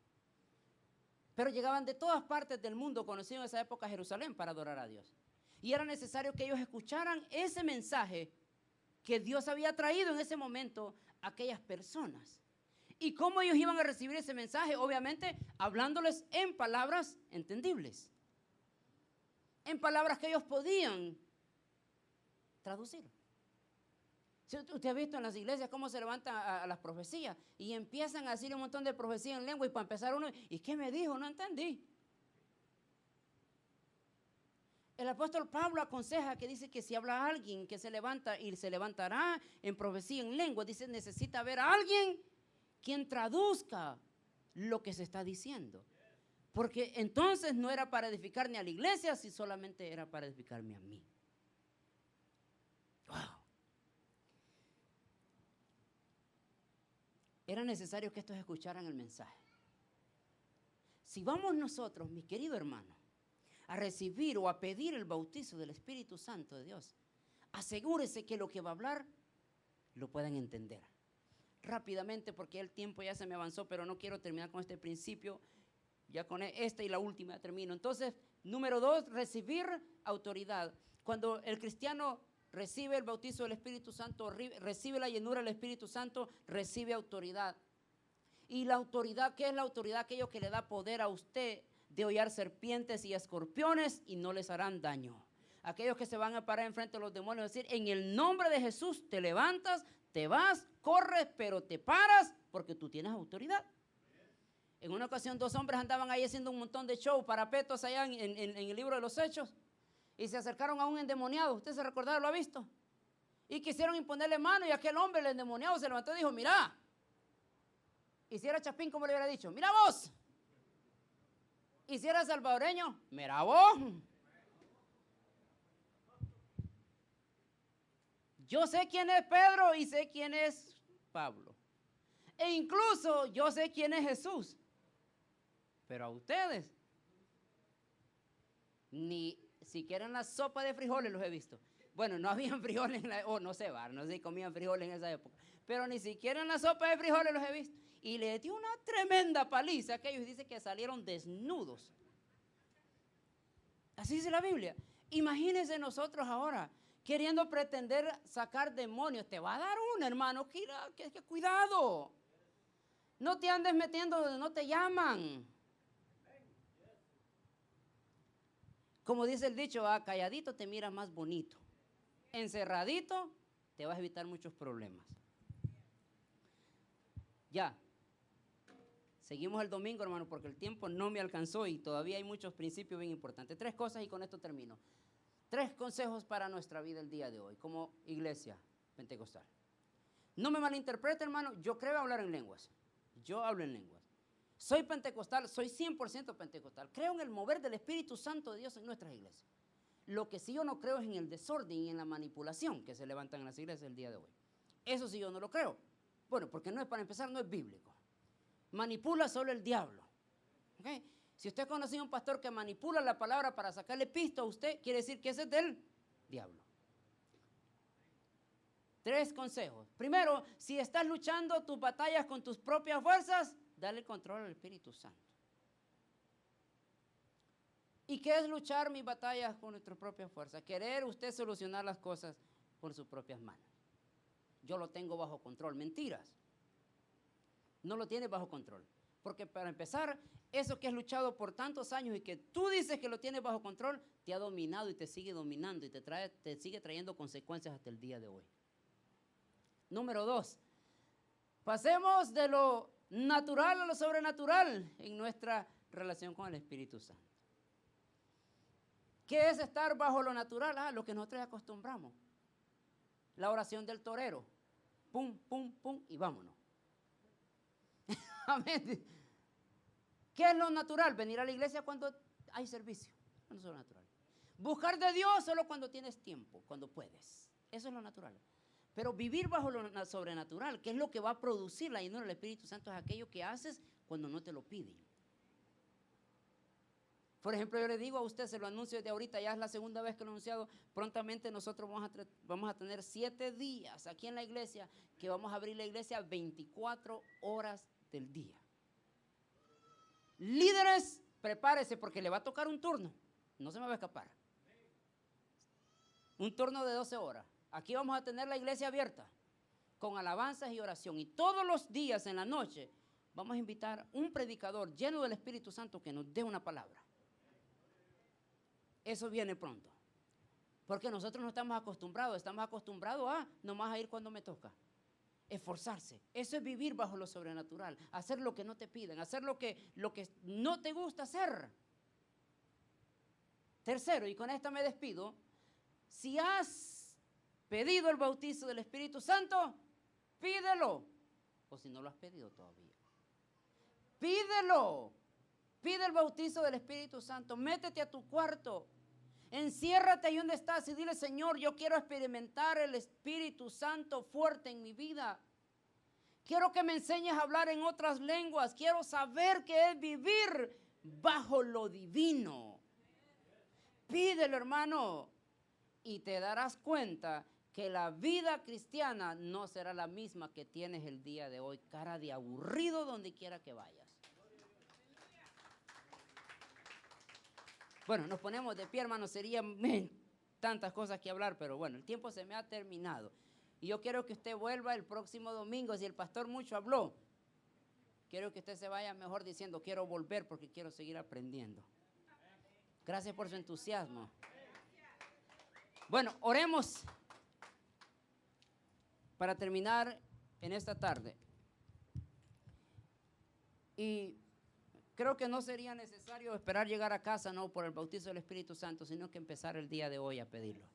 A: Pero llegaban de todas partes del mundo, conocido en esa época a Jerusalén, para adorar a Dios. Y era necesario que ellos escucharan ese mensaje que Dios había traído en ese momento a aquellas personas. ¿Y cómo ellos iban a recibir ese mensaje? Obviamente, hablándoles en palabras entendibles. En palabras que ellos podían traducir. Usted ha visto en las iglesias cómo se levantan a las profecías y empiezan a decir un montón de profecías en lengua y para empezar uno, ¿y qué me dijo? No entendí. El apóstol Pablo aconseja que dice que si habla alguien que se levanta y se levantará en profecía en lengua, dice necesita ver a alguien quien traduzca lo que se está diciendo. Porque entonces no era para edificar ni a la iglesia, si solamente era para edificarme a mí. Wow. Era necesario que estos escucharan el mensaje. Si vamos nosotros, mi querido hermano, a recibir o a pedir el bautizo del Espíritu Santo de Dios, asegúrese que lo que va a hablar lo puedan entender. Rápidamente, porque el tiempo ya se me avanzó, pero no quiero terminar con este principio. Ya con esta y la última termino. Entonces, número 2, recibir autoridad. Cuando el cristiano recibe el bautizo del Espíritu Santo, recibe la llenura del Espíritu Santo, recibe autoridad. Y la autoridad, ¿qué es la autoridad? Aquello que le da poder a usted de hollar serpientes y escorpiones y no les harán daño. Aquellos que se van a parar enfrente de los demonios y decir, en el nombre de Jesús te levantas, te vas, corres, pero te paras porque tú tienes autoridad. En una ocasión 2 hombres andaban ahí haciendo un montón de show, parapetos allá en el libro de los Hechos, y se acercaron a un endemoniado. ¿Usted se recuerda? ¿Lo ha visto? Y quisieron imponerle mano y aquel hombre, el endemoniado, se levantó y dijo, mira. Y si era chapín, ¿cómo le hubiera dicho? Mira vos. Y si era salvadoreño, mira vos. Yo sé quién es Pedro y sé quién es Pablo. E incluso yo sé quién es Jesús. Pero a ustedes, ni siquiera en la sopa de frijoles los he visto. Bueno, no habían frijoles, no sé si comían frijoles en esa época. Pero ni siquiera en la sopa de frijoles los he visto. Y le dio una tremenda paliza a aquellos, dice que salieron desnudos. Así dice la Biblia. Imagínense nosotros ahora, queriendo pretender sacar demonios. Te va a dar una, hermano, que cuidado. No te andes metiendo donde no te llaman. Como dice el dicho, calladito te miras más bonito. Encerradito te vas a evitar muchos problemas. Ya. Seguimos el domingo, hermano, porque el tiempo no me alcanzó y todavía hay muchos principios bien importantes. 3 cosas y con esto termino. 3 consejos para nuestra vida el día de hoy, como iglesia pentecostal. No me malinterprete, hermano, yo creo hablar en lenguas. Yo hablo en lenguas. Soy pentecostal, soy 100% pentecostal. Creo en el mover del Espíritu Santo de Dios en nuestras iglesias. Lo que sí yo no creo es en el desorden y en la manipulación que se levantan en las iglesias el día de hoy. Eso sí yo no lo creo. Bueno, porque no es, para empezar, no es bíblico. Manipula solo el diablo. ¿Okay? Si usted conoce a un pastor que manipula la palabra para sacarle pisto a usted, quiere decir que ese es del diablo. 3 consejos. Primero, si estás luchando tus batallas con tus propias fuerzas, dale control al Espíritu Santo. ¿Y qué es luchar mis batallas con nuestras propias fuerzas? Querer usted solucionar las cosas con sus propias manos. Yo lo tengo bajo control. Mentiras. No lo tienes bajo control. Porque para empezar, eso que has luchado por tantos años y que tú dices que lo tienes bajo control, te ha dominado y te sigue dominando y te sigue trayendo consecuencias hasta el día de hoy. Número 2, pasemos de lo natural a lo sobrenatural en nuestra relación con el Espíritu Santo. ¿Qué es estar bajo lo natural? Lo que nosotros acostumbramos. La oración del torero. Pum, pum, pum y vámonos. Amén. ¿Qué es lo natural? Venir a la iglesia cuando hay servicio. Eso es lo natural. Buscar de Dios solo cuando tienes tiempo, cuando puedes. Eso es lo natural. Pero vivir bajo lo sobrenatural, que es lo que va a producir la llenura del Espíritu Santo, es aquello que haces cuando no te lo piden. Por ejemplo, yo le digo a usted, se lo anuncio desde ahorita, ya es la segunda vez que lo he anunciado, prontamente nosotros vamos a tener 7 días aquí en la iglesia, que vamos a abrir la iglesia 24 horas del día. Líderes, prepárese porque le va a tocar un turno, no se me va a escapar. Un turno de 12 horas. Aquí vamos a tener la iglesia abierta, con alabanzas y oración. Y todos los días en la noche vamos a invitar un predicador lleno del Espíritu Santo que nos dé una palabra. Eso viene pronto. Porque nosotros no estamos acostumbrados a nomás a ir cuando me toca. Esforzarse. Eso es vivir bajo lo sobrenatural. Hacer lo que no te piden, hacer lo que no te gusta hacer. Tercero, y con esta me despido, si has pedido el bautizo del Espíritu Santo, pídelo. O si no lo has pedido todavía, pídelo. Pide el bautizo del Espíritu Santo. Métete a tu cuarto. Enciérrate ahí donde estás y dile: Señor, yo quiero experimentar el Espíritu Santo fuerte en mi vida. Quiero que me enseñes a hablar en otras lenguas. Quiero saber qué es vivir bajo lo divino. Pídelo, hermano, y te darás cuenta que la vida cristiana no será la misma que tienes el día de hoy. Cara de aburrido donde quiera que vayas. Bueno, nos ponemos de pie, hermano, serían tantas cosas que hablar, pero bueno, el tiempo se me ha terminado. Y yo quiero que usted vuelva el próximo domingo. Si el pastor mucho habló, quiero que usted se vaya mejor diciendo: quiero volver porque quiero seguir aprendiendo. Gracias por su entusiasmo. Bueno, oremos para terminar en esta tarde. Y creo que no sería necesario esperar llegar a casa, no, por el bautizo del Espíritu Santo, sino que empezar el día de hoy a pedirlo.